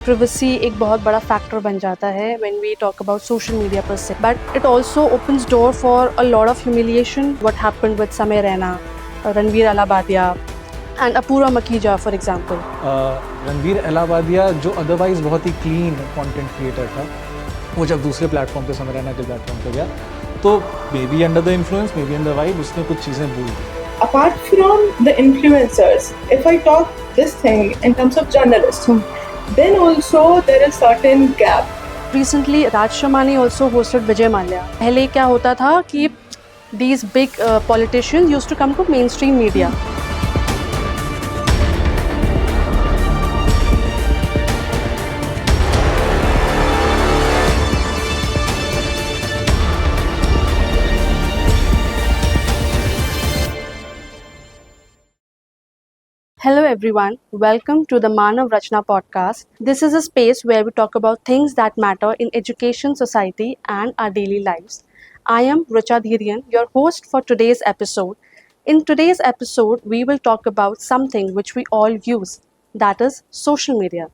Privacy एक बहुत बड़ा फैक्टर बन जाता है when we talk about social media per se, but it also opens door for a lot of humiliation. What happened with Samir Raina, Ranveer Alabadia, and Apura Makija, for example. Ranveer Allahbadia जो otherwise बहुत ही clean content creator था, वो जब दूसरे platform पे समय रहना के प्लेटफॉर्म पे गया तो may be under the influence, may be under vibe, उसने कुछ चीज़ें भूल दी. Apart from the influencers, if I talk this thing in terms of journalists, then also there is certain gap. Recently, Raj Shamani also hosted Vijay Mallya. पहले क्या होता था कि these big politicians used to come to mainstream media. Hello everyone, welcome to the Manav Rachna podcast. This is a space where we talk about things that matter in education, society and our daily lives. I am Richa Dhirian, your host for today's episode. In today's episode, we will talk about something which we all use, that is social media.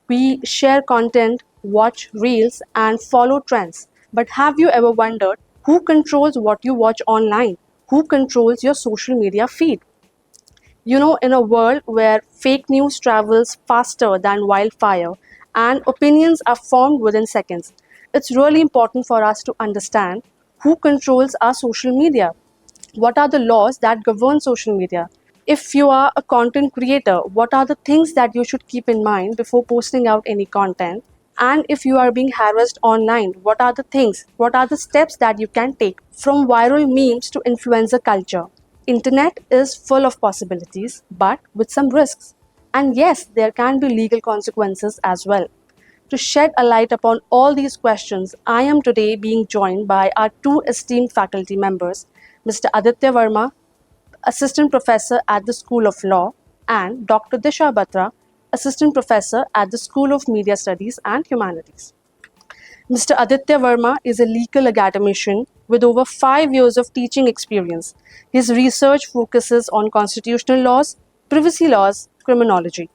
We share content, watch reels and follow trends. But have you ever wondered who controls what you watch online? Who controls your social media feed? You know, in a world where fake news travels faster than wildfire and opinions are formed within seconds, it's really important for us to understand who controls our social media. What are the laws that govern social media? If you are a content creator, what are the things that you should keep in mind before posting out any content? And if you are being harassed online, what are the things, what are the steps that you can take from viral memes to influencer culture? Internet is full of possibilities, but with some risks. And yes, there can be legal consequences as well. To shed a light upon all these questions, I am today being joined by our two esteemed faculty members, Mr. Aditya Verma, Assistant Professor at the School of Law, and Dr. Disha Batra, Assistant Professor at the School of Media Studies and Humanities. Mr. Aditya Verma is a legal academician with over 5 years of teaching experience. His research focuses on constitutional laws, privacy laws, criminology.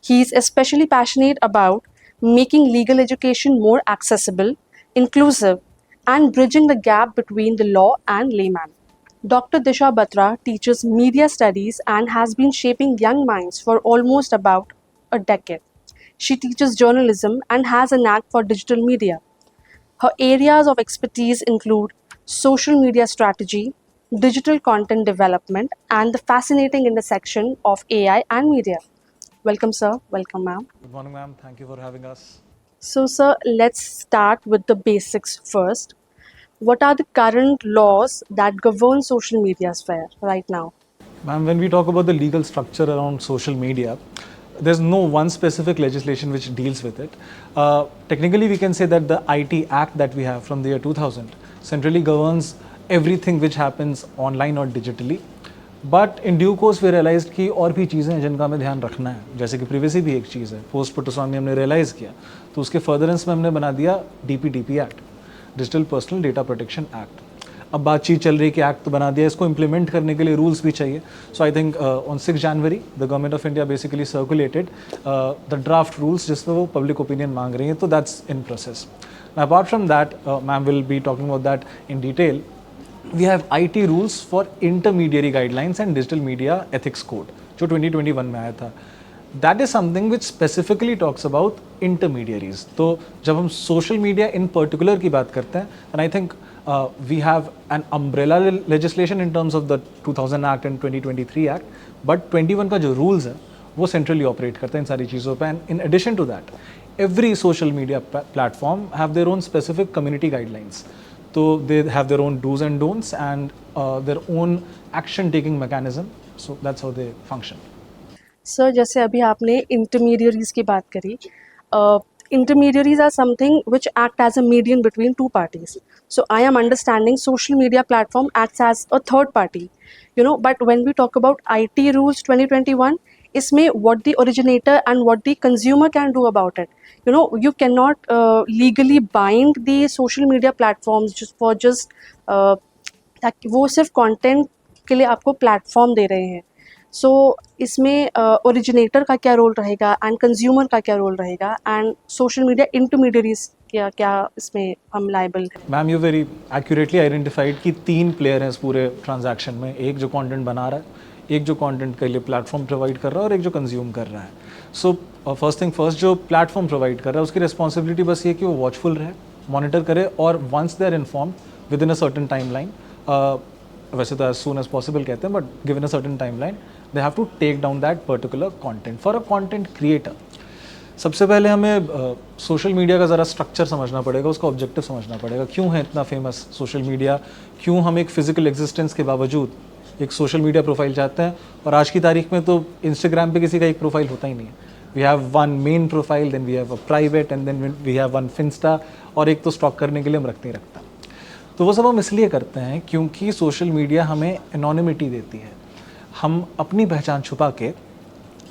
He is especially passionate about making legal education more accessible, inclusive, and bridging the gap between the law and layman. Dr. Disha Batra teaches media studies and has been shaping young minds for almost about a decade. She teaches journalism and has a knack for digital media. Her areas of expertise include social media strategy, digital content development, and the fascinating intersection of AI and media. Welcome, sir. Welcome, ma'am. Good morning, ma'am. Thank you for having us. So, sir, let's start with the basics first. What are the current laws that govern social media sphere right now? Ma'am, when we talk about the legal structure around social media, there's no one specific legislation which deals with it. Technically, we can say that the IT Act that we have from the year 2000 centrally governs everything which happens online or digitally. But in due course we realise कि और भी चीज़ें हैं जिनका हमें ध्यान रखना है, जैसे कि प्रिवेसी भी एक चीज़ है. पोस्ट पुटस्वामी हमने रियलाइज़ किया तो उसके फर्दरेंस में हमने बना दिया DPDP act, digital personal data protection act. अब बातचीत चल रही है कि एक्ट तो बना दिया, इसको इम्प्लीमेंट करने के लिए रूल्स भी चाहिए. So I think on 6 January the government of India basically circulated the draft rules जिसमें वो पब्लिक ओपिनियन मांग रही है, तो that's in process. Apart from that, ma'am will be talking about that in detail. We have IT rules for intermediary guidelines and digital media ethics code जो 2021 में आया था. That is something which specifically talks about intermediaries. तो जब हम social media in particular की बात करते हैं, and I think we have an umbrella legislation in terms of the 2000 Act and 2023 Act, but 21 का जो rules है वो centrally operate करते हैं इन सारी चीज़ों पे. And in addition to that, every social media platform have their own specific community guidelines. So they have their own do's and don'ts and their own action taking mechanism. So that's how they function. Sir, जैसे अभी आपने intermediaries की बात करी, intermediaries are something which act as a median between two parties. So I am understanding social media platform acts as a third party, you know. But when we talk about IT rules 2021, इसमें what the originator and what the consumer can do about it. You know, you cannot legally bind the social media platforms ताकि वो सिर्फ content के लिए आपको platform दे रहे हैं. सो इसमें ओरिजिनेटर का क्या रोल रहेगा एंड कंज्यूमर का क्या रोल रहेगा एंड सोशल मीडिया इंटरमीडियरीज क्या क्या इसमें हम लायबल हैं? Ma'am you very accurately identified कि 3 प्लेयर हैं इस पूरे ट्रांजैक्शन में, एक जो कंटेंट बना रहा है, एक जो कंटेंट के लिए प्लेटफॉर्म प्रोवाइड कर रहा है और एक जो कंज्यूम कर रहा है. सो फर्स्ट थिंग फर्स्ट, जो प्लेटफॉर्म प्रोवाइड कर रहा है उसकी रिस्पॉन्सिबिलिटी बस ये कि वो वॉचफुल रहे, मॉनिटर करे और once they are inform within a certain timeline, वैसे तो एज सून एज पॉसिबल कहते हैं, but given a certain timeline they have to take down that particular content. For a content creator सबसे पहले हमें social media का ज़रा structure समझना पड़ेगा, उसका ऑब्जेक्टिव समझना पड़ेगा. क्यों है इतना फेमस सोशल मीडिया, क्यों हम एक फिजिकल एग्जिस्टेंस के बावजूद एक सोशल मीडिया प्रोफाइल चाहते हैं. और आज की तारीख में तो इंस्टाग्राम पे किसी का एक प्रोफाइल होता ही नहीं है. We have one main profile, then we have a private and then we have one finsta, और एक तो स्टॉक करने के लिए हम रखते ही रखता. तो वो सब हम इसलिए करते हैं क्योंकि सोशल मीडिया हमें एनोनिमिटी देती है. हम अपनी पहचान छुपा के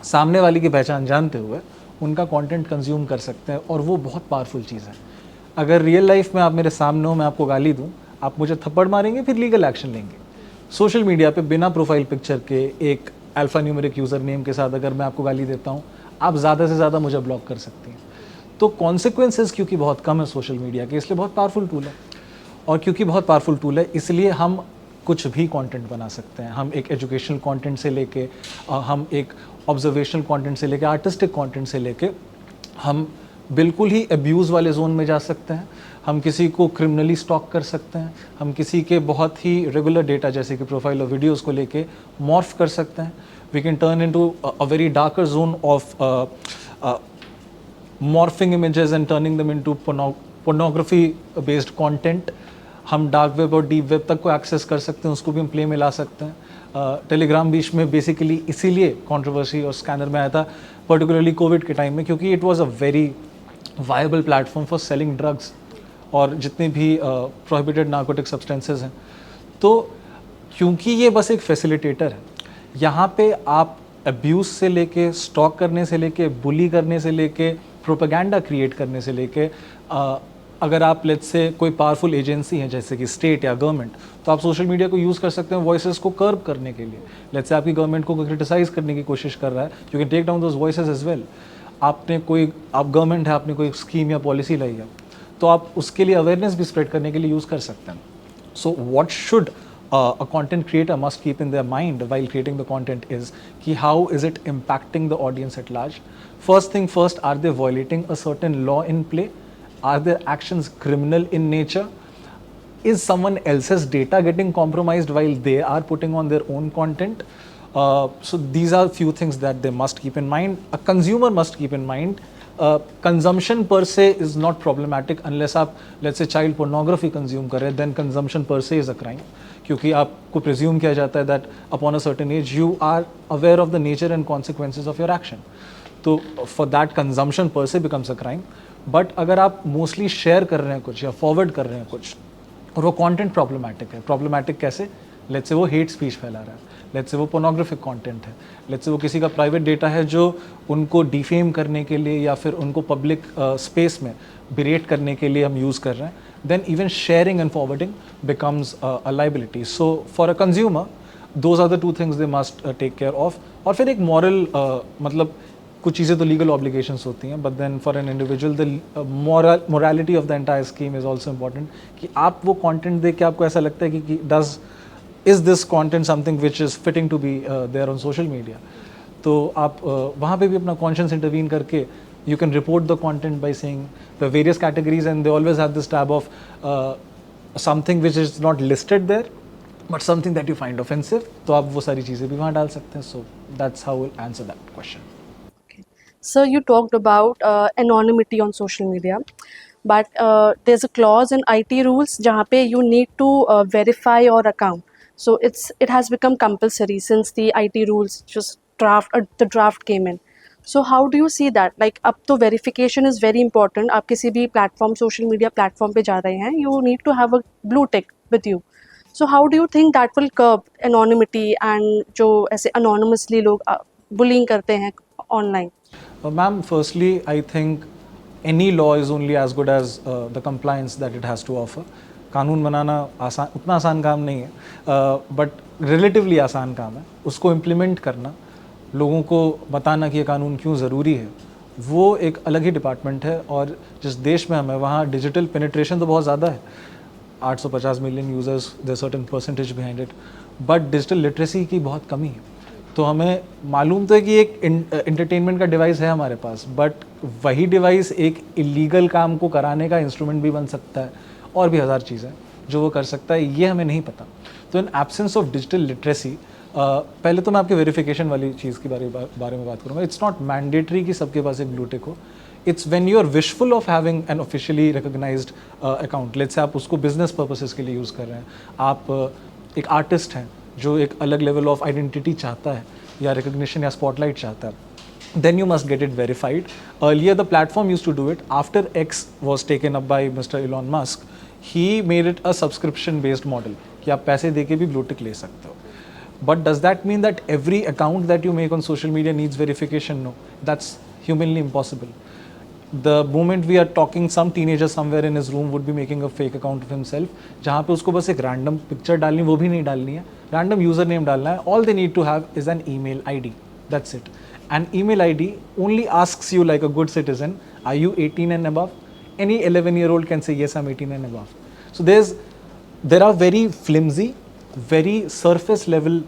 सामने वाली की पहचान जानते हुए उनका कंटेंट कंज्यूम कर सकते हैं, और वो बहुत पावरफुल चीज़ है. अगर रियल लाइफ में आप मेरे सामने हो, मैं आपको गाली दूं, आप मुझे थप्पड़ मारेंगे, फिर लीगल एक्शन लेंगे. सोशल मीडिया पे बिना प्रोफाइल पिक्चर के एक अल्फा न्यूमेरिक यूज़र नेम के साथ अगर मैं आपको गाली देता हूँ, आप ज़्यादा से ज़्यादा मुझे ब्लॉक कर सकती हैं. तो कॉन्सिक्वेंसेज क्योंकि बहुत कम है सोशल मीडिया के, इसलिए बहुत पावरफुल टूल है. और क्योंकि बहुत पावरफुल टूल है इसलिए हम कुछ भी कंटेंट बना सकते हैं. हम एक एजुकेशनल कंटेंट से लेके हम एक ऑब्जर्वेशनल कंटेंट से लेके आर्टिस्टिक कंटेंट से लेके हम बिल्कुल ही अब्यूज़ वाले जोन में जा सकते हैं. हम किसी को क्रिमिनली स्टॉक कर सकते हैं. हम किसी के बहुत ही रेगुलर डेटा जैसे कि प्रोफाइल और वीडियोस को लेके मॉर्फ कर सकते हैं. We can turn into a very darker zone of morphing images and turning them into pornography based content. हम डार्क वेब और डीप वेब तक को एक्सेस कर सकते हैं, उसको भी हम प्ले में ला सकते हैं. टेलीग्राम बीच में बेसिकली इसीलिए कंट्रोवर्सी और स्कैनर में आया था, पर्टिकुलरली कोविड के टाइम में, क्योंकि it was a very viable platform for selling drugs और जितने भी प्रोहिबिटेड नार्कोटिक सब्सटेंसेज हैं. तो क्योंकि ये बस एक फैसिलिटेटर है, यहाँ पे आप अब्यूज़ से लेके, स्टॉक करने से लेके, बुली करने से लेके, प्रोपेगेंडा क्रिएट करने से लेके, अगर आप लेट्स से कोई पावरफुल एजेंसी है जैसे कि स्टेट या गवर्नमेंट, तो आप सोशल मीडिया को यूज़ कर सकते हैं वॉइसेस को कर्ब करने के लिए. लेट्स से आपकी गवर्नमेंट को क्रिटिसाइज करने की कोशिश कर रहा है, you can take down those voices as well. आप गवर्नमेंट है, आपने कोई स्कीम या पॉलिसी लाई है, तो आप उसके लिए अवेयरनेस भी स्प्रेड करने के लिए यूज़ कर सकते हैं. So what should a content creator must keep in their mind while creating the content is कि how is it impacting the audience at large. First thing first, are they violating a certain law in play? Are their actions criminal in nature? Is someone else's data getting compromised while they are putting on their own content? So these are few things that they must keep in mind. A consumer must keep in mind. Consumption per se is not problematic unless आप let's say child pornography consume कर रहे हैं, then consumption per se is a crime. क्योंकि आपको presume किया जाता है that upon a certain age you are aware of the nature and consequences of your action. तो for that consumption per se becomes a crime. But अगर आप mostly share कर रहे हैं कुछ या forward कर रहे हैं कुछ और वो content problematic है, problematic कैसे? लेट्स से वो हेट स्पीच फैला रहा है, लेट्स से वो पोर्नोग्राफिक कंटेंट है, लेट्स से वो किसी का प्राइवेट डेटा है जो उनको डिफेम करने के लिए या फिर उनको पब्लिक स्पेस में बिरेट करने के लिए हम यूज़ कर रहे हैं, then even sharing and forwarding becomes a liability. So for a consumer those are the two things they must take care of. और फिर एक मॉरल मतलब कुछ चीज़ें तो लीगल ऑब्लिगेशंस होती हैं, but then for an individual the morality of the entire scheme is also important. कि आप वो कंटेंट देख के आपको ऐसा लगता है कि is this content something which is fitting to be there on social media. तो आप वहाँ पे भी अपना conscience intervene करके you can report the content by saying the various categories, and they always have this tab of something which is not listed there but something that you find offensive. तो आप वो सारी चीज़ें भी वहाँ डाल सकते हैं. So that's how we'll answer that question. So you talked about anonymity on social media, but there's a clause in IT rules जहाँ पे you need to verify your account. So it has become compulsory since the IT rules just the draft came in. So how do you see that? Like अब तो verification is very important. आप किसी भी platform, social media platform पे जा रहे हैं, you need to have a blue tick with you. So how do you think that will curb anonymity and जो ऐसे anonymously लोग bullying करते हैं online? Ma'am, firstly, I think any law is only as good as the compliance that it has to offer. कानून बनाना उतना आसान काम नहीं है, बट रिलेटिवली आसान काम है। उसको इम्प्लीमेंट करना, लोगों को बताना कि ये कानून क्यों ज़रूरी है, वो एक अलग ही डिपार्टमेंट है। और जिस देश में हम हैं वहाँ डिजिटल पेनिट्रेशन तो बहुत ज़्यादा है, 850 million users, there certain percentage behind it, but digital literacy की बहुत कमी है। तो हमें मालूम तो है कि एक इंटरटेनमेंट का डिवाइस है हमारे पास, बट वही डिवाइस एक इलीगल काम को कराने का इंस्ट्रूमेंट भी बन सकता है, और भी हज़ार चीज़ें जो वो कर सकता है, ये हमें नहीं पता। तो in absence of digital literacy, पहले तो मैं आपके वेरिफिकेशन वाली चीज़ के बारे में बात करूँगा। इट्स नॉट मैंडेटरी कि सबके पास एक ब्लू टिक हो। It's when you are wishful of having an officially recognised account. Let's say आप उसको बिजनेस पर्पसेस के लिए यूज़ कर रहे हैं, आप एक आर्टिस्ट हैं जो एक अलग लेवल ऑफ आइडेंटिटी चाहता है या रिकग्निशन या स्पॉटलाइट चाहता है, then you must get it verified. Earlier the platform used to do it. After X was taken up by Mr. Elon Musk, he made it a subscription based model कि आप पैसे दे के भी blue tick ले सकते हो. But does that mean that every account that you make on social media needs verification? No, that's humanly impossible. The moment we are talking, some teenager somewhere in his room would be making a fake account of himself, जहाँ पे उसको बस एक random picture डालनी, वो भी नहीं डालनी है, random username डालना है. All they need to have is an email ID. That's it. An email ID only asks you like a good citizen, are you 18 and above? Any 11-year-old can say yes, I'm 18 and above. So there are very flimsy, very surface level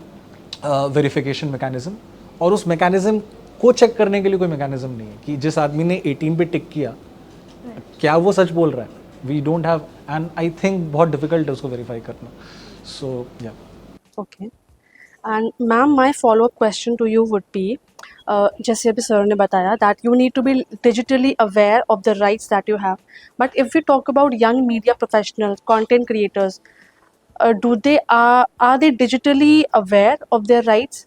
verification mechanism, और उस mechanism को check करने के लिए कोई mechanism नहीं है कि जिस आदमी ने 18 पे टिक किया क्या वो सच बोल रहा है. We don't have, and I think बहुत difficult है उसको verify करना. So yeah. Okay. And ma'am, my follow-up question to you would be, जैसे अभी सर ने बताया that you need to be digitally aware of the rights that you have. But if we talk about young media professionals, content creators, are they digitally aware of their rights?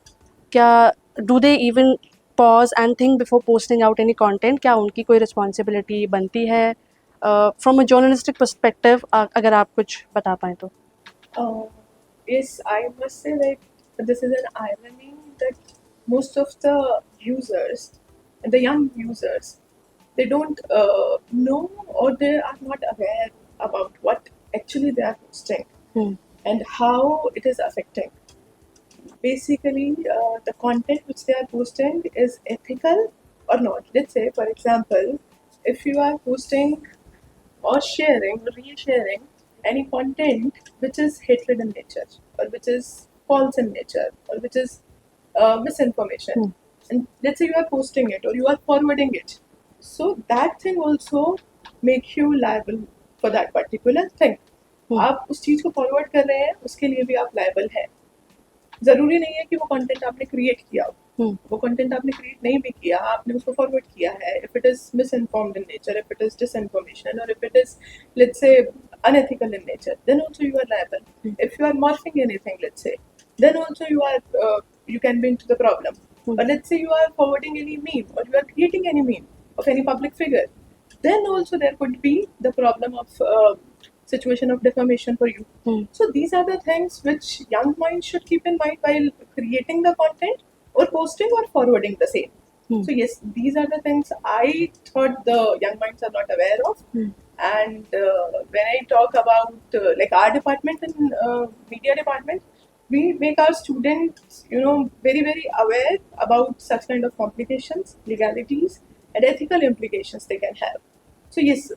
क्या do they even pause and think before posting out any content? क्या उनकी कोई responsibility बनती है? From a journalistic perspective, अगर आप कुछ बता पाएँ तो. Yes, I must say like this is an irony that most of the users, the young users, they don't know or they are not aware about what actually they are posting and how it is affecting. Basically, the content which they are posting is ethical or not. Let's say, for example, if you are posting or sharing or resharing any content which is hatred in nature or which is false in nature or which is misinformation, and let's say you are posting it or you are forwarding it, so that thing also make you liable for that particular thing. आप उस चीज को forward कर रहे हैं, उसके लिए भी आप लायबल हैं. जरूरी नहीं है कि वो कंटेंट आपने क्रिएट किया हो. वो कंटेंट आपने क्रिएट नहीं भी किया, आपने उसको फॉरवर्ड किया है. If it is misinformed in nature, if it is disinformation, और if it is let's say unethical in nature, then also you are liable. If you are morphing anything, let's say, then also you can be into the problem. Or let's say you are forwarding any meme or you are creating any meme of any public figure, then also there could be the problem of situation of defamation for you. So these are the things which young minds should keep in mind while creating the content or posting or forwarding the same. So yes, these are the things I thought the young minds are not aware of. And when I talk about like our department in media department, we make our students, very, very aware about such kind of complications, legalities, and ethical implications they can have. So yes,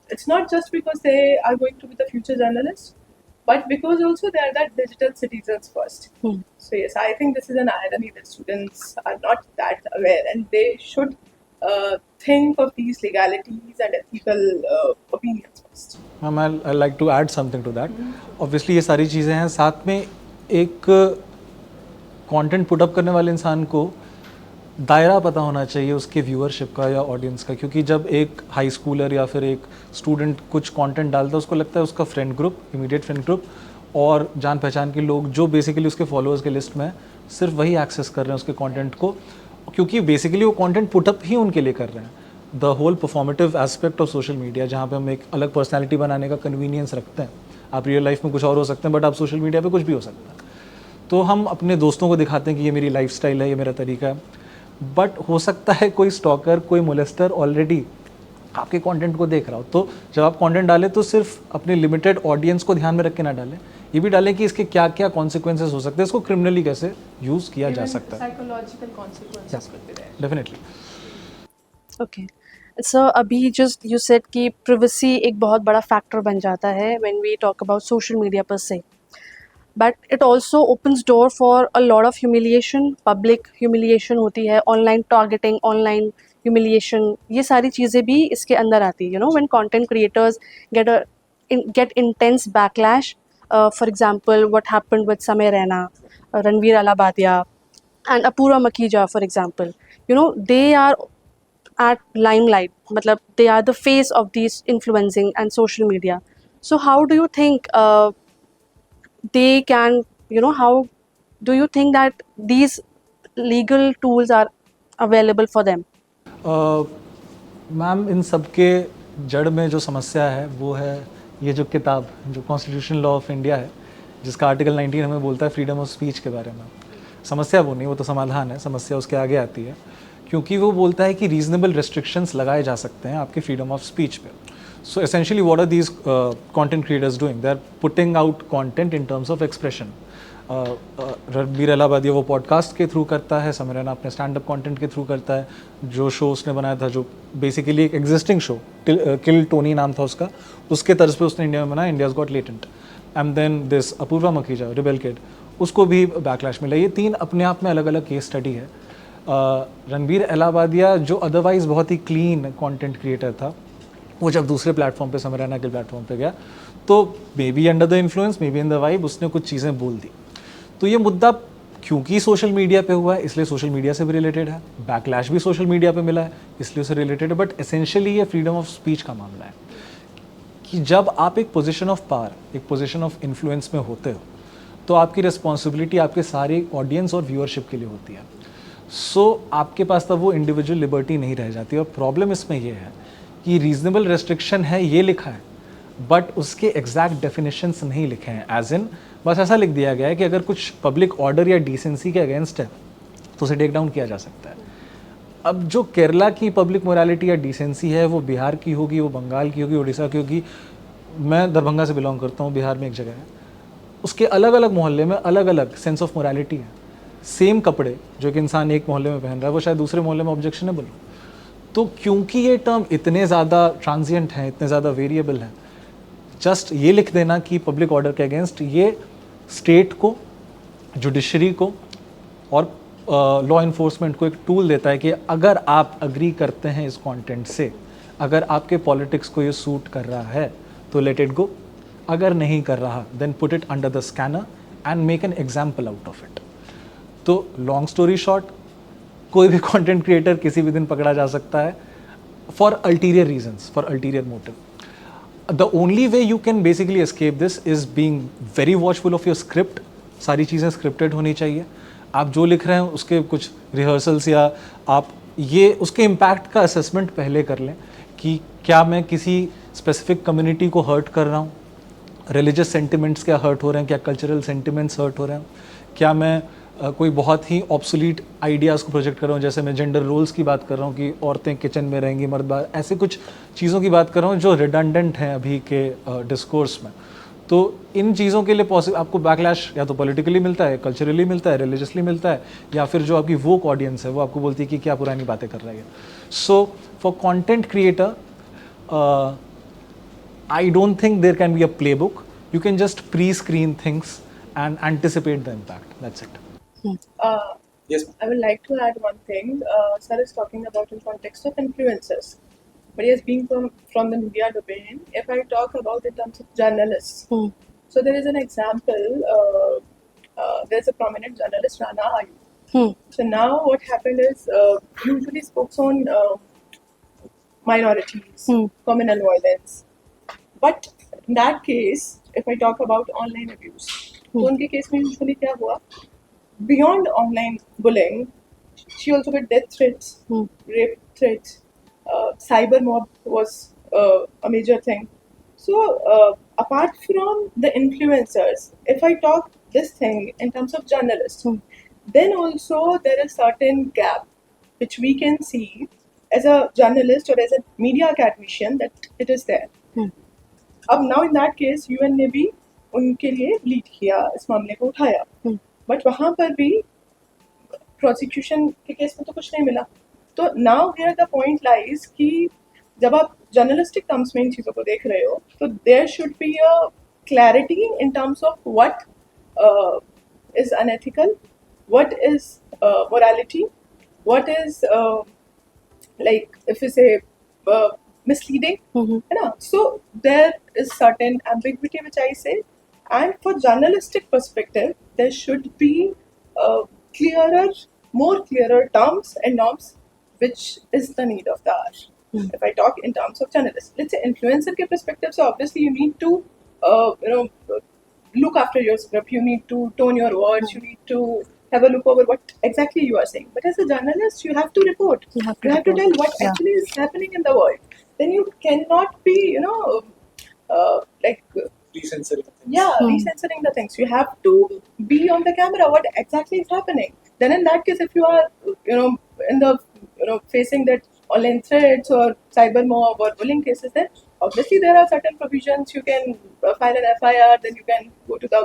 it's not just because they are going to be the future journalists, but because also they are that digital citizens first. So yes, I think this is an irony that students are not that aware, and they should think of these legalities and ethical opinions first. Ma'am, I'd like to add something to that. Obviously ये सारी चीज़ें हैं, साथ में एक content put up करने वाले इंसान को दायरा पता होना चाहिए उसके व्यूअरशिप का या ऑडियंस का, क्योंकि जब एक हाई स्कूलर या फिर एक स्टूडेंट कुछ कंटेंट डालता है उसको लगता है उसका friend group, immediate friend group और जान पहचान के लोग जो बेसिकली उसके फॉलोअर्स के लिस्ट में सिर्फ वही एक्सेस कर रहे हैं उसके कंटेंट को, क्योंकि बेसिकली वो कंटेंट पुटअप ही उनके लिए कर रहे हैं. The whole performative aspect of social media, जहाँ पे हम एक अलग पर्सनैलिटी बनाने का कन्वीनियंस रखते हैं. आप रियल लाइफ में कुछ और हो सकते हैं, बट आप सोशल मीडिया पे कुछ भी हो सकता है. तो हम अपने दोस्तों को दिखाते हैं कि ये मेरी लाइफस्टाइल है, ये मेरा तरीका है, बट हो सकता है कोई स्टॉकर, कोई मोलेस्टर ऑलरेडी आपके कंटेंट को देख रहा हो। तो जब आप कंटेंट डालें तो सिर्फ अपने लिमिटेड ऑडियंस को ध्यान में रख के ना डालें, ये भी डालें कि इसके क्या क्या कॉन्सिक्वेंसेस हो सकते हैं, इसको क्रिमिनली कैसे यूज़ किया जा सकता है। Psychological consequences could be there. Definitely. Okay, so अभी जस्ट यू सेड कि privacy एक बहुत बड़ा फैक्टर बन जाता है when we talk about social media per se. But it also opens door for a lot of humiliation, public humiliation होती है, online targeting, online humiliation, ये सारी चीज़ें भी इसके अंदर आती है. You know, when content creators get intense backlash, for example, what happened with Samay Raina, Ranveer Alabadia, and Apurva Makija, for example. You know, they are at limelight, matlab they are the face of these influencing and social media. So how do you think they can, you know, how do you think that these legal tools are available for them? Ma'am, इन सब के जड़ में जो समस्या है वो है ये जो किताब, जो कॉन्स्टिट्यूशन लॉ ऑफ इंडिया है, जिसका आर्टिकल 19 हमें बोलता है फ्रीडम ऑफ स्पीच के बारे में। समस्या वो नहीं, वो तो समाधान है, समस्या उसके आगे आती है, क्योंकि वो बोलता है कि रीजनेबल रेस्ट्रिक्शंस लगाए जा सकते हैं आपके फ्रीडम ऑफ स्पीच पे। So essentially what are these content creators doing? They are putting out content in terms of expression. Ranbir Allahabadi वो पॉडकास्ट के थ्रू करता है, समय रैना अपने स्टैंड अप कंटेंट के थ्रू करता है। जो शो उसने बनाया था, जो बेसिकली एक एग्जिस्टिंग शो, किल टोनी नाम था उसका, उसके तर्ज पे उसने इंडिया में बनाया, India's Got Latent. And then this Apoorva Makhija, rebel kid, उसको भी बैकलैश मिला। ये तीन अपने आप में अलग अलग केस स्टडी है। रणबीर इलाहाबादिया जो अदरवाइज बहुत ही क्लीन कंटेंट क्रिएटर था, वो जब दूसरे प्लेटफॉर्म पे, समय रैना के प्लेटफॉर्म पे गया, तो may be under the influence, may be in the vibe, उसने कुछ चीज़ें बोल दी। तो ये मुद्दा क्योंकि सोशल मीडिया पे हुआ है, इसलिए सोशल मीडिया से भी रिलेटेड है, बैकलैश भी सोशल मीडिया पे मिला है, इसलिए उससे रिलेटेड है। बट एसेंशियली ये फ्रीडम ऑफ स्पीच का मामला है कि जब आप एक पोजीशन ऑफ पावर, एक पोजीशन ऑफ इन्फ्लुएंस में होते हो, तो आपकी रिस्पॉन्सिबिलिटी आपके सारे ऑडियंस और व्यूअरशिप के लिए होती है। सो आपके पास तब वो इंडिविजुअल लिबर्टी नहीं रह जाती। और प्रॉब्लम इसमें ये है कि रीजनेबल रेस्ट्रिक्शन है, ये लिखा है, बट उसके एग्जैक्ट डेफिनेशंस नहीं लिखे हैं। एज इन बस ऐसा लिख दिया गया है कि अगर कुछ पब्लिक ऑर्डर या डिसेंसी के अगेंस्ट है तो उसे टेक डाउन किया जा सकता है। अब जो केरला की पब्लिक मोरालिटी या डिसेंसी है, वो बिहार की होगी, वो बंगाल की होगी, उड़ीसा की होगी। मैं दरभंगा से बिलोंग करता हूँ, बिहार में एक जगह है, उसके अलग अलग मोहल्ले में अलग अलग सेंस ऑफ मोरालिटी है। सेम कपड़े जो एक इंसान एक मोहल्ले में पहन रहा है, वो शायद दूसरे मोहल्ले में ऑब्जेक्शनेबल हो। तो क्योंकि ये टर्म इतने ज़्यादा ट्रांजिएंट हैं, इतने ज़्यादा वेरिएबल हैं, जस्ट ये लिख देना कि पब्लिक ऑर्डर के अगेंस्ट, ये स्टेट को, जुडिशरी को और लॉ इन्फोर्समेंट को एक टूल देता है कि अगर आप अग्री करते हैं इस कंटेंट से, अगर आपके पॉलिटिक्स को ये सूट कर रहा है तो लेट इट गो, अगर नहीं कर रहा then put it under the scanner and make an example out of it. तो लॉन्ग स्टोरी शॉर्ट, कोई भी कंटेंट क्रिएटर किसी भी दिन पकड़ा जा सकता है for ulterior reasons, for ulterior motive. The only way you can basically escape this is being very watchful of your script. सारी चीज़ें स्क्रिप्टेड होनी चाहिए। आप जो लिख रहे हैं उसके कुछ रिहर्सल्स, या आप ये उसके इम्पैक्ट का असेसमेंट पहले कर लें कि क्या मैं किसी स्पेसिफिक कम्युनिटी को हर्ट कर रहा हूँ, रिलीजियस सेंटिमेंट्स क्या हर्ट हो रहे हैं, क्या कल्चरल सेंटिमेंट्स हर्ट हो रहे हैं, क्या मैं कोई बहुत ही ऑब्सोलीट आइडियाज़ को प्रोजेक्ट कर रहा हूँ, जैसे मैं जेंडर रोल्स की बात कर रहा हूँ कि औरतें किचन में रहेंगी, मर्द बाहर, ऐसे कुछ चीज़ों की बात कर रहा हूँ जो रिडंडेंट हैं अभी के डिस्कोर्स में। तो इन चीज़ों के लिए आपको बैकलैश या तो पॉलिटिकली मिलता है, कल्चरली मिलता है, रिलीजियसली मिलता है, या फिर जो आपकी वोक ऑडियंस है वो आपको बोलती है कि क्या पुरानी बातें कर रही है। So for content creator, I don't think there can be a playbook. You can just pre-screen things and anticipate the impact. That's it. Yes. I would like to add one thing. Sir is talking about in context of influencers, but yes, being from the media domain, if I talk about in terms of journalists, so there is an example. There's a prominent journalist, Rana Ayub. So now what happened is, usually spokes on minorities, communal violence. But in that case, if I talk about online abuse, तो उनके case में usually क्या हुआ? Beyond online bullying, she also got death threats, rape threats, cyber mob was a major thing. So apart from the influencers, if I talk this thing in terms of journalists, then also there is certain gap which we can see as a journalist or as a media academician that it is there. अब now in that case UN ने भी उनके लिए lead किया, इस मामले को उठाया, बट वहाँ पर भी प्रोसिक्यूशन के केस में तो कुछ नहीं मिला. तो now here the point lies कि जब आप जर्नलिस्टिक टर्म्स में इन चीज़ों को देख रहे हो तो there should be a clarity in terms of what is unethical, what is morality, what is like if you say misleading, है ना? So there is certain ambiguity which I say, and for journalistic perspective there should be clearer, more clearer terms and norms, which is the need of the hour. If I talk in terms of journalists, let's say influencer के perspective, so obviously you need to look after your script, you need to tone your words, you need to have a look over what exactly you are saying. But as a journalist, you have to report. You have to tell what actually is happening in the world. Then you cannot be, like recensoring things. Yeah, recensoring the things. You have to be on the camera. What exactly is happening? Then in that case, if you are, in the, facing that online threats or cyber mob or bullying cases, then obviously there are certain provisions. You can file an FIR, then you can go to the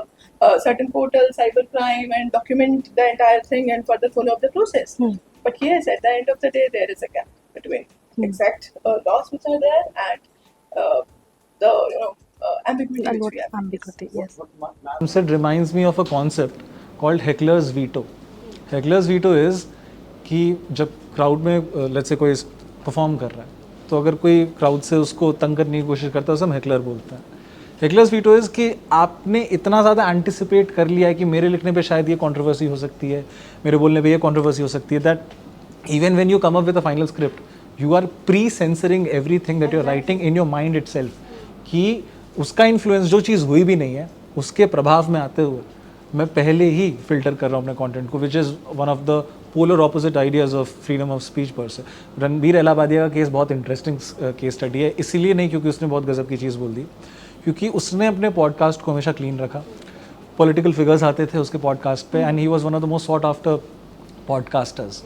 certain portal, cybercrime, and document the entire thing and further follow up the process. But yes, at the end of the day, there is a gap between exact laws which are there and the ambiguity And which what we have. ambiguity? Yes. What ma'am Ma'am said reminds me of a concept called heckler's veto. Heckler's veto is कि जब crowd में let's say कोई perform कर रहा है तो अगर कोई क्राउड से उसको तंग करने की कोशिश करता है उसे हम हेकलर बोलते हैं. हेकलर्स वीटो इज़ कि आपने इतना ज़्यादा एंटिसिपेट कर लिया है कि मेरे लिखने पे शायद ये कंट्रोवर्सी हो सकती है, मेरे बोलने पे ये कंट्रोवर्सी हो सकती है, that even when you come up with a final script you are pre censoring everything that you are writing in your mind itself, कि उसका इन्फ्लुएंस जो चीज़ हुई भी नहीं है उसके प्रभाव में आते हुए मैं पहले ही फिल्टर कर रहा हूँ अपने कंटेंट को, which is one of the polar opposite ideas of freedom of speech पर से. रणबीर इलाहाबादिया का केस बहुत इंटरेस्टिंग केस स्टडी है, इसीलिए नहीं क्योंकि उसने बहुत गजब की चीज़ बोल दी, क्योंकि उसने अपने पॉडकास्ट को हमेशा क्लीन रखा. पॉलिटिकल फिगर्स आते थे उसके पॉडकास्ट पे and he was one of the most sought after podcasters.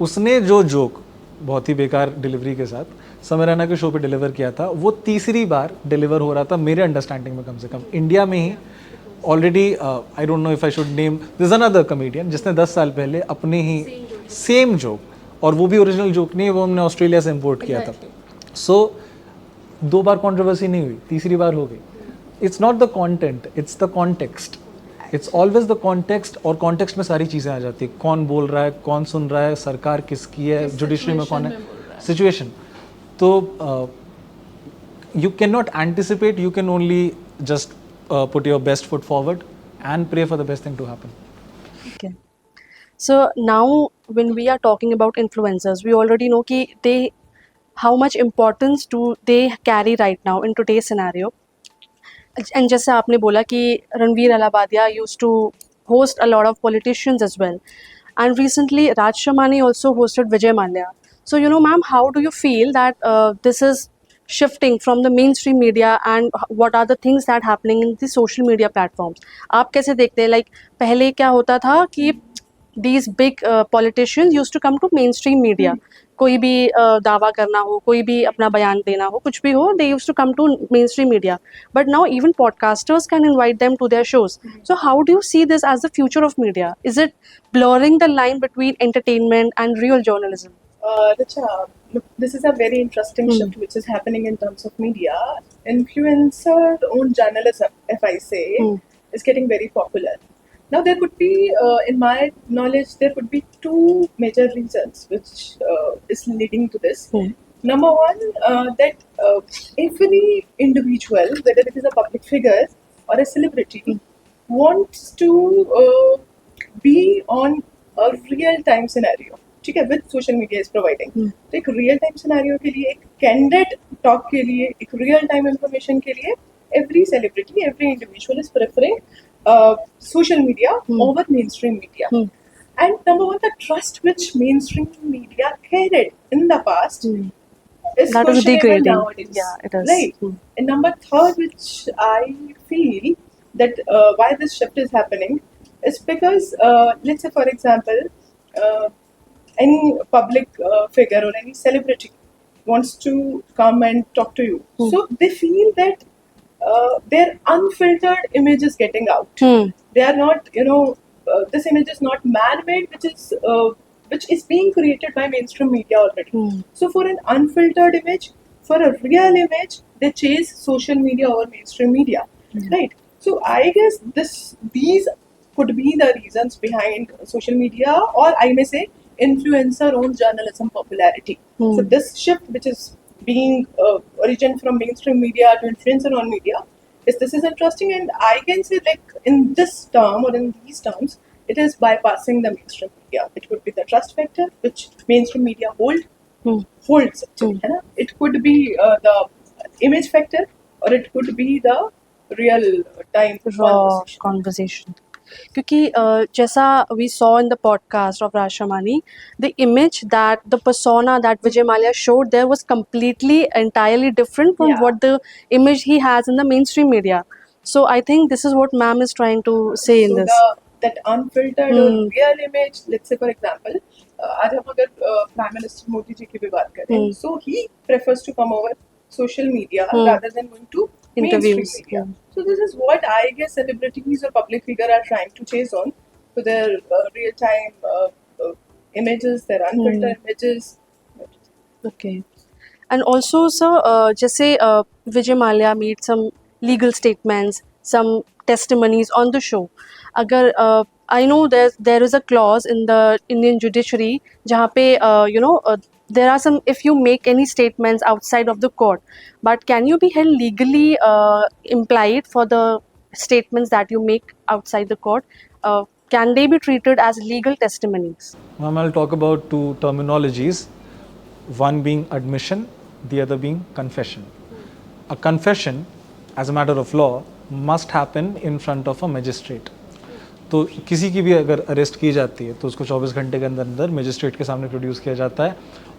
उसने जो जोक बहुत ही बेकार डिलीवरी के साथ समय रैना के शो पे डिलीवर किया था, वो तीसरी बार डिलीवर हो रहा था मेरे अंडरस्टैंडिंग में, कम से कम इंडिया में ही. Already I don't know if I should name, this another comedian जिसने 10 साल पहले अपने ही सेम जोक, और वो भी ओरिजिनल जोक नहीं है, वो हमने ऑस्ट्रेलिया से इम्पोर्ट किया था. सो 2 बार कंट्रोवर्सी नहीं हुई, तीसरी बार हो गई. It's not the content, it's the context. It's always the context, और कॉन्टेक्स्ट में सारी चीज़ें आ जाती है. कौन बोल रहा है, कौन सुन रहा है, सरकार किसकी है, जुडिशरी में कौन है, सिचुएशन. तो you can not anticipate, you can only just put your best foot forward and pray for the best thing to happen. Okay. So now when we are talking about influencers, we already know कि they, how much importance do they carry right now in today's scenario. And जैसे आपने बोला कि Ranveer Allahbadia used to host a lot of politicians as well. And recently Raj Shamani also hosted Vijay Mallya. So ma'am, how do you feel that this is shifting from the mainstream media, and what are the things that happening in the social media platforms? आप कैसे देखते हैं, like पहले क्या होता था कि these big politicians used to come to mainstream media, कोई भी दावा करना हो, कोई भी अपना बयान देना हो, कुछ भी हो, they used to come to mainstream media. But now even podcasters can invite them to their shows. So how do you see this as the future of media? Is it blurring the line between entertainment and real journalism? Richa, look, this is a very interesting shift which is happening in terms of media. Influencer-owned journalism, if I say, is getting very popular. Now, there could be, in my knowledge, there could be 2 major reasons which is leading to this. Number one, that every individual, whether it is a public figure or a celebrity, wants to be on a real-time scenario. ठीक है, with social media is providing. तो एक real time scenario के लिए, एक candid talk के लिए, एक रियल टाइम इंफॉर्मेशन के लिए, every celebrity, every individual is preferring social media over mainstream media. And number one, the trust which mainstream media carried in the past is that is questionable degrading nowadays. Yeah, it is. Right. And number third, which I feel that why this shift is happening is because let's say, for example, any public figure or any celebrity wants to come and talk to you. So they feel that their unfiltered image is getting out. They are not, this image is not man-made, which is being created by mainstream media already. So for an unfiltered image, for a real image, they chase social media over mainstream media, right? So I guess these could be the reasons behind social media, or I may say influencer-owned journalism popularity. So this shift, which is being origin from mainstream media to influencer-owned media, this is interesting, and I can say like in this term or in these terms, it is bypassing the mainstream media. It could be the trust factor which mainstream media holds actually, है ना? It could be the image factor, or it could be the real time raw conversation. conversation. क्योंकि जैसा we saw in the podcast of Rashamani, the image that the persona that Vijay Mallya showed there was completely entirely different from Yeah. what the image he has in the mainstream media. So I think this is what ma'am is trying to say in So this. that unfiltered or real image, let's say for example, आज हम अगर prime minister Modi ji की भी बात करें, so he prefers to come over social media rather than going to mainstream Interviews. media. So this is what I guess celebrities or public figure are trying to chase on to their real time images, their unfiltered images. Okay. And also, sir, जैसे Vijay Mallya made some legal statements, some testimonies on the show. अगर I know there is a clause in the Indian judiciary जहाँ पे there are some, if you make any statements outside of the court, but can you be held legally implied for the statements that you make outside the court? Can they be treated as legal testimonies? Ma'am, I'll talk about two terminologies, one being admission, the other being confession. A confession, as a matter of law, must happen in front of a magistrate. तो किसी की भी अगर arrest की जाती है तो उसको 24 घंटे के अंदर अंदर मजिस्ट्रेट के सामने प्रोड्यूस किया जाता है,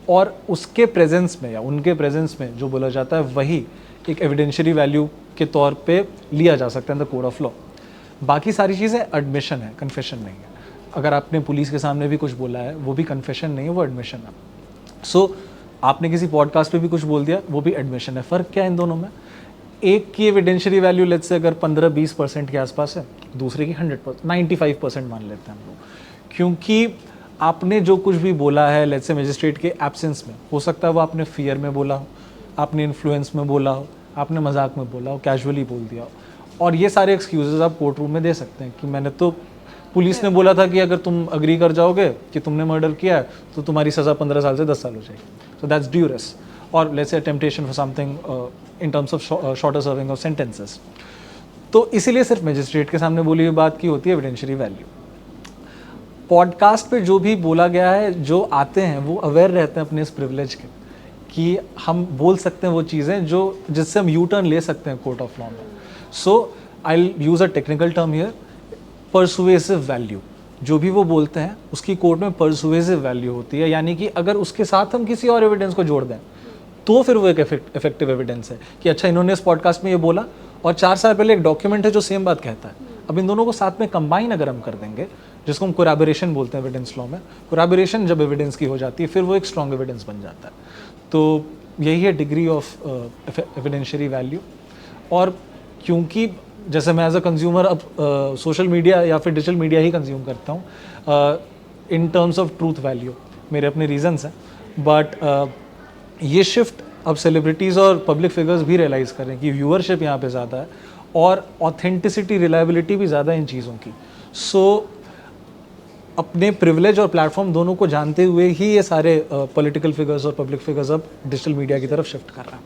और उसके प्रेजेंस में या उनके प्रेजेंस में जो बोला जाता है वही एक एविडेंशियरी वैल्यू के तौर पे लिया जा सकता है in the code of law. बाकी सारी चीज़ें एडमिशन है, कन्फेशन नहीं है. अगर आपने पुलिस के सामने भी कुछ बोला है वो भी कन्फेशन नहीं है, वो एडमिशन है. सो आपने किसी पॉडकास्ट पे भी कुछ बोल दिया, वो भी एडमिशन है. फ़र्क क्या है इन दोनों में? एक की एविडेंशियरी वैल्यू लेट्स से अगर 15-20% के आसपास है, दूसरे की 100%, 95% मान लेते हैं हम लोग, क्योंकि आपने जो कुछ भी बोला है लेट्स से मजिस्ट्रेट के एब्सेंस में, हो सकता है वो आपने फियर में बोला हो, आपने इन्फ्लुएंस में बोला हो, आपने मजाक में बोला हो, कैजुअली बोल दिया हो, और ये सारे एक्सक्यूजेज आप कोर्ट रूम में दे सकते हैं कि मैंने तो, पुलिस ने बोला था कि अगर तुम अग्री कर जाओगे कि तुमने मर्डर किया है तो तुम्हारी सज़ा 15 साल से 10 साल हो जाएगी. सो दैट्स ड्यूरस, और let's say temptation for something in terms of shorter serving of sentences. तो इसीलिए सिर्फ मजिस्ट्रेट के सामने बोली हुई बात की होती है एविडेंशियरी वैल्यू. पॉडकास्ट पे जो भी बोला गया है, जो आते हैं वो अवेयर रहते हैं अपने इस प्रिविलेज के कि हम बोल सकते हैं वो चीज़ें जो जिससे हम यू टर्न ले सकते हैं कोर्ट ऑफ लॉ में. So I use a technical term here, persuasive value. जो भी वो बोलते हैं उसकी कोर्ट में परसुएसिव वैल्यू होती है, यानी कि अगर उसके साथ हम किसी और एविडेंस को जोड़ दें तो फिर वो एक इफेक्टिव एविडेंस है कि अच्छा इन्होंने इस पॉडकास्ट में ये बोला और 4 साल पहले एक डॉक्यूमेंट है जो सेम बात कहता है. अब इन दोनों को साथ में कंबाइन अगर हम कर देंगे, जिसको हम कोरैबोरेशन बोलते हैं एविडेंस लॉ में, कोरैबोरेशन जब एविडेंस की हो जाती है फिर वो एक स्ट्रॉन्ग एविडेंस बन जाता है. तो यही है डिग्री ऑफ एविडेंशियरी वैल्यू. और क्योंकि जैसे मैं एज अ कंज्यूमर अब सोशल मीडिया या फिर डिजिटल मीडिया ही कंज्यूम करता हूँ, इन टर्म्स ऑफ ट्रूथ वैल्यू मेरे अपने रीजंस हैं, बट ये शिफ्ट अब सेलिब्रिटीज़ और पब्लिक फिगर्स भी रियलाइज़ कर रहे हैं कि व्यूअरशिप यहाँ पे ज़्यादा है और ऑथेंटिसिटी, रिलायबिलिटी भी ज़्यादा है इन चीज़ों की. सो अपने प्रिविलेज और प्लेटफॉर्म दोनों को जानते हुए ही ये सारे पॉलिटिकल फिगर्स और पब्लिक फिगर्स अब डिजिटल मीडिया की तरफ शिफ्ट कर रहे हैं.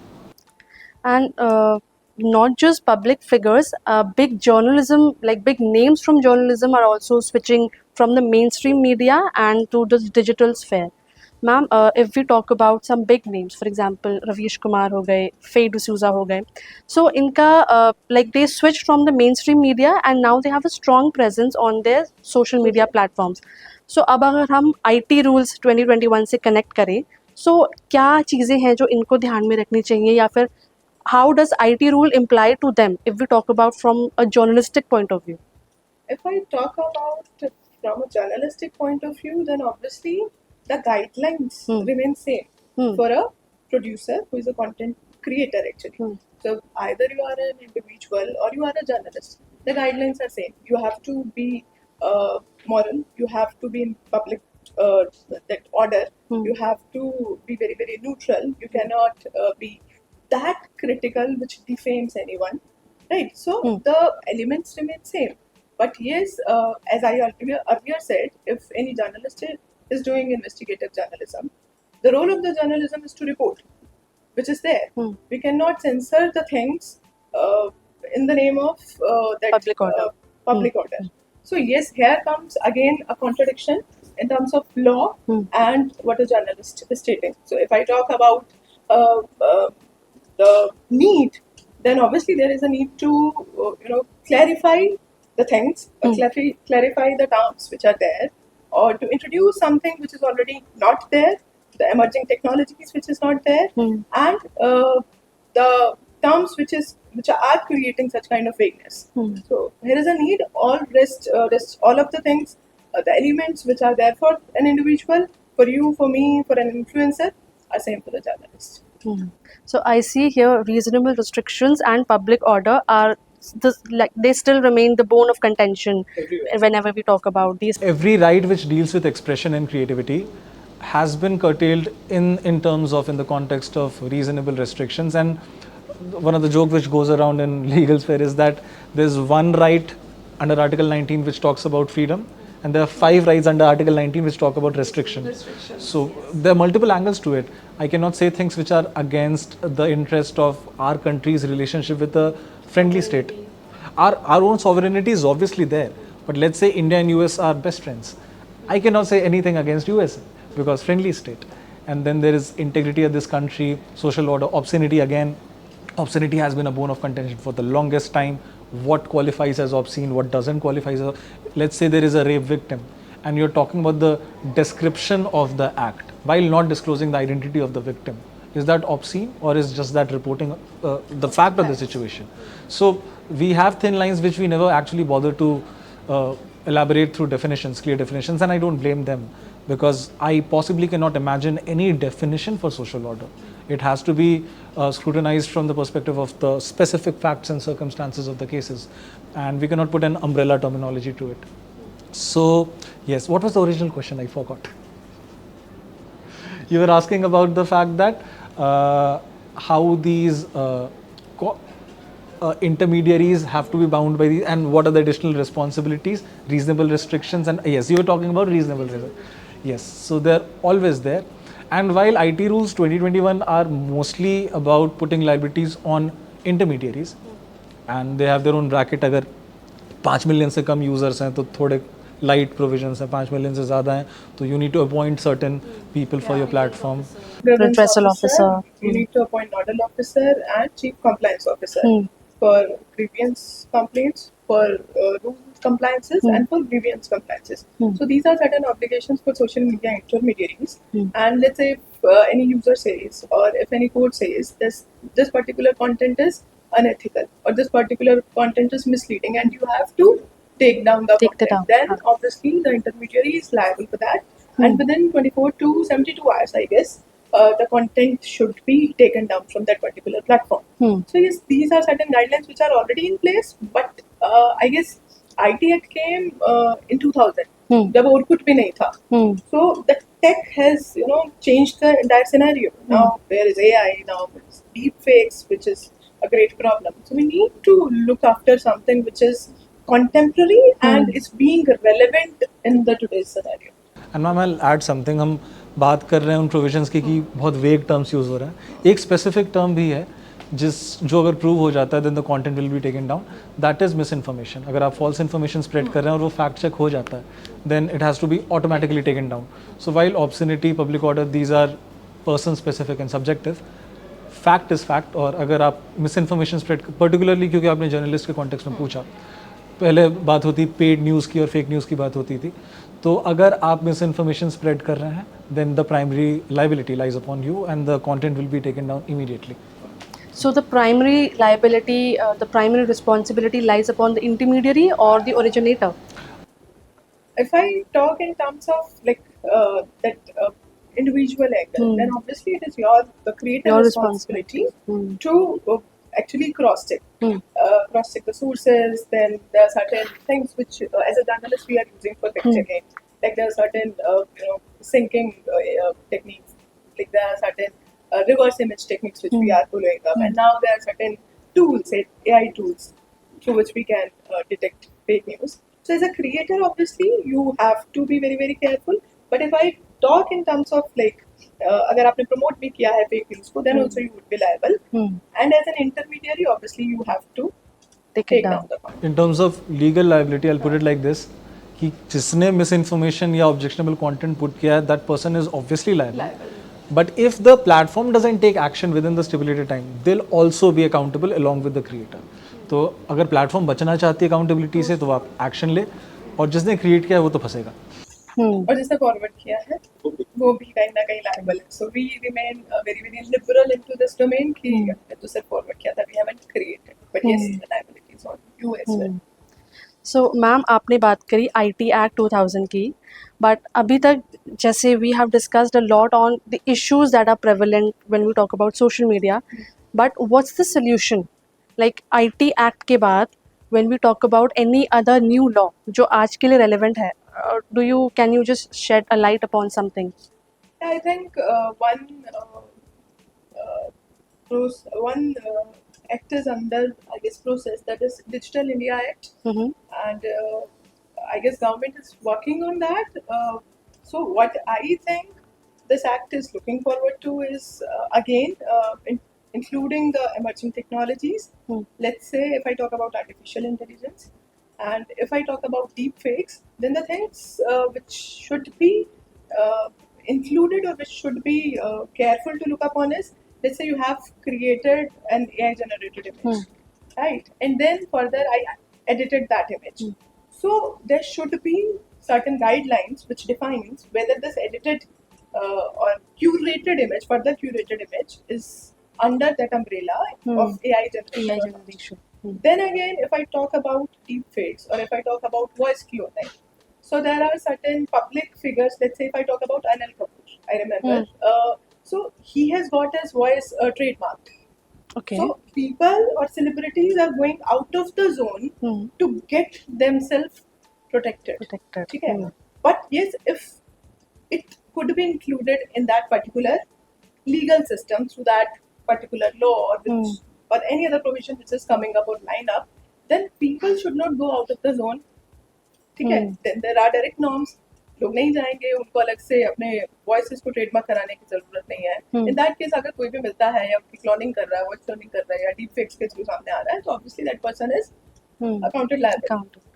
And not just public figures, big journalism, like big names from journalism are also switching from the mainstream media and to the digital sphere. Ma'am, if we talk about some big names, for example, Ravish Kumar हो गए, Faye D'Souza हो गए, so इनका like they switched from the mainstream media and now they have a strong presence on their social media platforms. So अब अगर हम IT rules 2021 से connect करें, so क्या चीज़ें हैं जो इनको ध्यान में रखनी चाहिए, या फिर how does IT rule imply to them if we talk about from a journalistic point of view? If I talk about from a journalistic point of view, then obviously the guidelines remain same for a producer who is a content creator actually. So either you are an individual or you are a journalist. The guidelines are same. You have to be moral. You have to be in public that order. You have to be very very neutral. You cannot be that critical which defames anyone, right? So the elements remain same. But yes, as I earlier said, if any journalist is doing investigative journalism, the role of the journalism is to report, which is there. We cannot censor the things in the name of that Public order. public order. So yes, here comes again a contradiction in terms of law and what a journalist is stating. So if I talk about uh, uh, the need, then obviously there is a need to clarify the things, clarify the terms which are there, or to introduce something which is already not there, the emerging technologies which is not there, and the terms which are creating such kind of vagueness. So here is a need. All all of the things, the elements which are there for an individual, for you, for me, for an influencer, are same for the journalist. So I see here reasonable restrictions and public order are they still remain the bone of contention whenever we talk about these. Every right which deals with expression and creativity has been curtailed in terms of in the context of reasonable restrictions. And one of the joke which goes around in legal sphere is that there's one right under Article 19 which talks about freedom, and there are 5 rights under Article 19 which talk about restriction. So there are multiple angles to it. I cannot say things which are against the interest of our country's relationship with a friendly state. Our own sovereignty is obviously there, but let's say India and US are best friends. I cannot say anything against USA because friendly state. And then there is integrity of this country, social order, obscenity again. Obscenity has been a bone of contention for the longest time. What qualifies as obscene, what doesn't qualify as let's say there is a rape victim and you're talking about the description of the act while not disclosing the identity of the victim. Is that obscene, or is just that reporting the fact of the situation? So we have thin lines which we never actually bother to elaborate through definitions, clear definitions, and I don't blame them because I possibly cannot imagine any definition for social order. It has to be scrutinized from the perspective of the specific facts and circumstances of the cases, and we cannot put an umbrella terminology to it. So yes, what was the original question? I forgot. You were asking about the fact that how these intermediaries have to be bound by these, and what are the additional responsibilities, reasonable restrictions, and yes, you were talking about reasonable. Yes, so they're always there. And while IT rules 2021 are mostly about putting liabilities on intermediaries, and they have their own bracket, अगर 5 million से कम users हैं तो थोड़े light provisions हैं, 5 million से ज़्यादा हैं तो you need to appoint certain people for your platform. Redressal officer. You need to appoint nodal officer and chief compliance officer for grievance complaints, for rule compliances, and for grievance compliances. So these are certain obligations for social media intermediaries. And let's say if any user says, or if any court says this particular content is unethical, or this particular content is misleading, and you have to take down the content, then obviously the intermediary is liable for that. And within 24 to 72 hours, I guess, the content should be taken down from that particular platform. So yes, these are certain guidelines which are already in place, but I guess IT Act came in 2000. जब Orkut भी नहीं था. So the tech has changed the entire scenario. Now there is AI, now it's deep fakes, which is a great problem. So we need to look after something which is contemporary and is being relevant in the today's scenario. And ma'am, I'll add something. हम बात कर रहे हैं उन provisions की कि बहुत वेग टर्म्स यूज़ हो रहा है. एक स्पेसिफिक टर्म भी है जो अगर प्रूव हो जाता है then the content will be taken down. That is misinformation. अगर आप फॉल्स इन्फॉर्मेशन स्प्रेड कर रहे हैं और वो फैक्ट चेक हो जाता है then it has to be automatically taken down. So while obscenity, public order, these are person specific and subjective. Fact is fact. और अगर आप मिस इन्फॉर्मेशन स्प्रेड, पर्टिकुलरली क्योंकि आपने जर्नलिस्ट के कॉन्टेक्स्ट में पूछा, पहले बात होती पेड न्यूज़ की और फेक न्यूज़ की बात होती थी. तो अगर आप मिस इन्फॉर्मेशन स्प्रेड कर रहे हैं then the primary liability lies upon you and the content will be taken down immediately. So the primary liability, the primary responsibility lies upon the intermediary or the originator? If I talk in terms of like that individual angle, then obviously it is the creator Your responsibility responsibility. to actually cross-check. Cross-check the sources. Then there are certain things which, as a journalist, we are using for fact-checking. Like there are certain, syncing techniques. Like there are certain reverse image techniques which we are following up, and now there are certain tools, say AI tools, through which we can detect fake news. So as a creator, obviously, you have to be very, very careful. But if I talk in terms of like, अगर आपने promote भी किया है fake news को, then also you would be liable. And as an intermediary, obviously, you have to Take it take down. down the content. In terms of legal liability, I'll put it like this कि जिसने misinformation या objectionable content put किया है, that person is obviously liable. But if the platform doesn't take action within the stipulated time, they'll also be accountable along with the creator. तो अगर platform बचना चाहती है अकाउंटेबिलिटी से तो आप एक्शन ले, और जिसने क्रिएट किया है वो तो फंसेगा. और जिसने फॉरवर्ड किया है वो भी कहीं ना कहीं लायबल है. So we remain very very liberal into this domain कि हमने तो सिर्फ फॉरवर्ड किया था, we haven't created, but yes the liability is on you as well. So ma'am आपने बात करी आईटी एक्ट 2000 की, बट अभी तक जैसे we have discussed a lot on the issues that are prevalent when we talk about social media, but what's the solution? Like IT Act के बाद when we talk about any other new law जो आज के लिए relevant है, can you just shed a light upon something? I think one act is under, I guess, process, that is Digital India Act, and I guess government is working on that. So what I think this act is looking forward to is again including the emerging technologies. Let's say if I talk about artificial intelligence, and if I talk about deep fakes, then the things which should be included or which should be careful to look upon is, let's say you have created an AI generated image, right? And then further I edited that image. So there should be certain guidelines which defines whether this edited or curated image, further curated image, is under that umbrella of AI generation. Then again, if I talk about deepfakes or if I talk about voice cloning, so there are certain public figures. Let's say if I talk about Anil Kapoor, I remember. So he has got his voice trademarked. Okay. So people or celebrities are going out of the zone to get themselves protected. ठीक है? But yes, if it could be included in that particular legal system through that particular law or any other provision which is coming up or line up, then people should not go out of the zone. ठीक है? Then there are direct norms. लोग नहीं जाएंगे, उनको अलग से अपने voices को ट्रेडमार्क कराने की जरूरत नहीं है. इन दैट केस अगर कोई भी मिलता है या क्लोनिंग कर रहा है, वॉइस क्लोनिंग कर रहा है या डीप फेक्स के थ्रू सामने आ रहा है, तो obviously that person is accounted liable.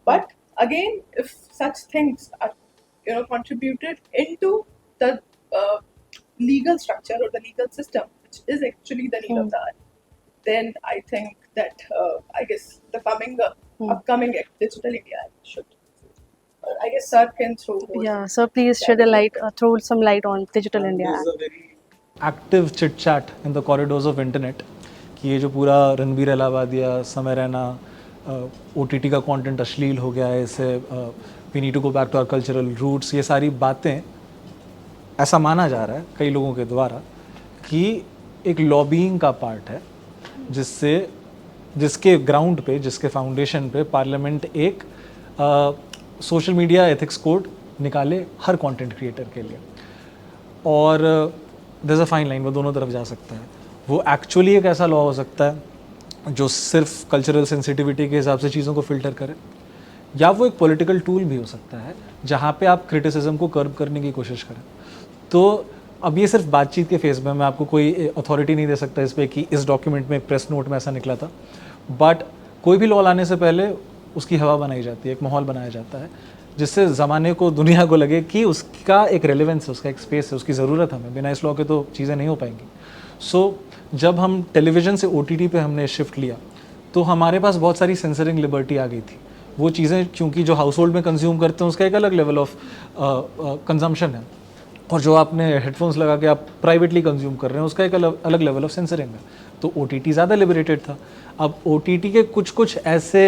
But again if such things are contributed into the legal structure or the legal system, which is actually the need of the hour, then I think that I guess the upcoming Digital India should. I guess sir can throw more. Yeah, so please shed a light, throw some light on Digital India There's Act. a very active chit chat in the corridors of internet कि ये जो पूरा रणबीर इलाहाबादिया, समय Raina, OTT का content अश्लील हो गया है, इसे we need to go back to our cultural roots, ये सारी बातें ऐसा माना जा रहा है कई लोगों के द्वारा कि एक लॉबिंग का पार्ट है, जिसके ग्राउंड पे, जिसके फाउंडेशन पे पार्लियामेंट एक सोशल मीडिया एथिक्स कोड निकाले हर कंटेंट क्रिएटर के लिए. और there is a fine line, वो दोनों तरफ जा सकता है. वो एक्चुअली एक ऐसा लॉ हो सकता है जो सिर्फ कल्चरल सेंसिटिविटी के हिसाब से चीज़ों को फिल्टर करे, या वो एक पॉलिटिकल टूल भी हो सकता है जहाँ पे आप क्रिटिसिज्म को कर्ब करने की कोशिश करें. तो अब ये सिर्फ बातचीत के फेज में, मैं आपको कोई अथॉरिटी नहीं दे सकता इस पर कि इस डॉक्यूमेंट में, प्रेस नोट में ऐसा निकला था. बट कोई भी लॉ लाने से पहले उसकी हवा बनाई जाती है, एक माहौल बनाया जाता है जिससे ज़माने को, दुनिया को लगे कि उसका एक रेलेवेंस है, उसका एक स्पेस है, उसकी ज़रूरत है हमें. बिना इस लॉ के तो चीज़ें नहीं हो पाएंगी. सो जब हम टेलीविज़न से OTT पे हमने शिफ्ट लिया तो हमारे पास बहुत सारी सेंसरिंग लिबर्टी आ गई थी. वो चीज़ें क्योंकि जो हाउस होल्ड में कंज्यूम करते हैं उसका एक अलग लेवल ऑफ कंजम्पशन है, और जो आपने हेडफोन्स लगा के आप प्राइवेटली कंज्यूम कर रहे हैं उसका एक अलग लेवल ऑफ सेंसरिंग है. तो OTT ज़्यादा लिबरेटेड था. अब OTT के कुछ ऐसे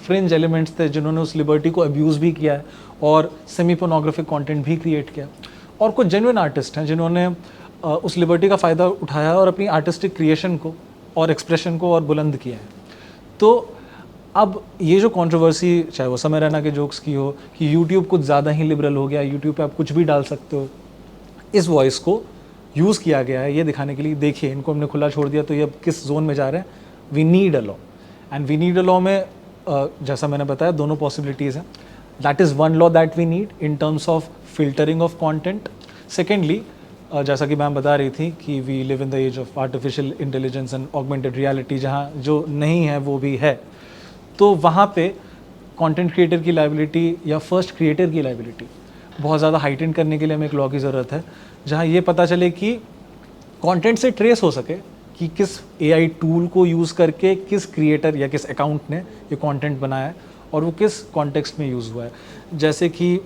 फ्रिंज एलिमेंट्स थे जिन्होंने उस लिबर्टी को अब्यूज़ भी किया है और सेमी पोर्नोग्राफिक कंटेंट भी क्रिएट किया. और कुछ जेन्युइन आर्टिस्ट हैं जिन्होंने उस लिबर्टी का फ़ायदा उठाया और अपनी आर्टिस्टिक क्रिएशन को और एक्सप्रेशन को और बुलंद किया है। तो अब ये जो कंट्रोवर्सी, चाहे वो समय रैना के जोक्स की हो कि यूट्यूब कुछ ज़्यादा ही लिबरल हो गया, यूट्यूब पे आप कुछ भी डाल सकते हो, इस वॉइस को यूज़ किया गया है ये दिखाने के लिए, देखिए इनको हमने खुला छोड़ दिया तो ये अब किस जोन में जा रहे हैं। We need a law, and we need a law में जैसा मैंने बताया दोनों पॉसिबिलिटीज़ हैं। That is one law that we need in terms of filtering of content. Secondly, जैसा कि मैम बता रही थी कि we live in the age of artificial intelligence and augmented reality, जहाँ जो नहीं है वो भी है, तो वहाँ पे कंटेंट क्रिएटर की लाइबिलिटी या फर्स्ट क्रिएटर की लाइबिलिटी बहुत ज़्यादा हाइटेन करने के लिए हमें एक लॉ की ज़रूरत है, जहाँ ये पता चले कि कंटेंट से ट्रेस हो सके कि किस एआई टूल को यूज़ करके किस क्रिएटर या किस अकाउंट ने ये कंटेंट बनाया है और वो किस कॉन्टेक्स्ट में यूज़ हुआ है। जैसे कि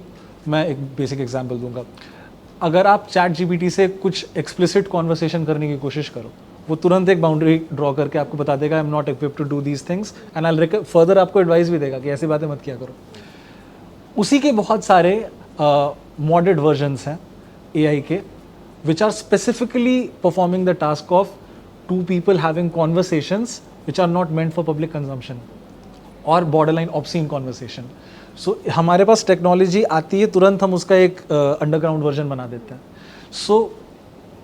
मैं एक बेसिक एग्जांपल दूंगा, अगर आप चैट जीपीटी से कुछ एक्सप्लिसिट कॉन्वर्सेशन करने की कोशिश करो, वो तुरंत एक बाउंड्री ड्रॉ करके आपको बता देगा I am not equipped to do these things, and I further आपको एडवाइस भी देगा कि ऐसी बातें मत किया करो। उसी के बहुत सारे मॉडर्ड वर्जन्स हैं एआई के which are specifically performing the task of two people having conversations which are not meant for public consumption or borderline obscene conversation. So हमारे पास टेक्नोलॉजी आती है, तुरंत हम उसका एक अंडरग्राउंड वर्जन बना देते हैं। सो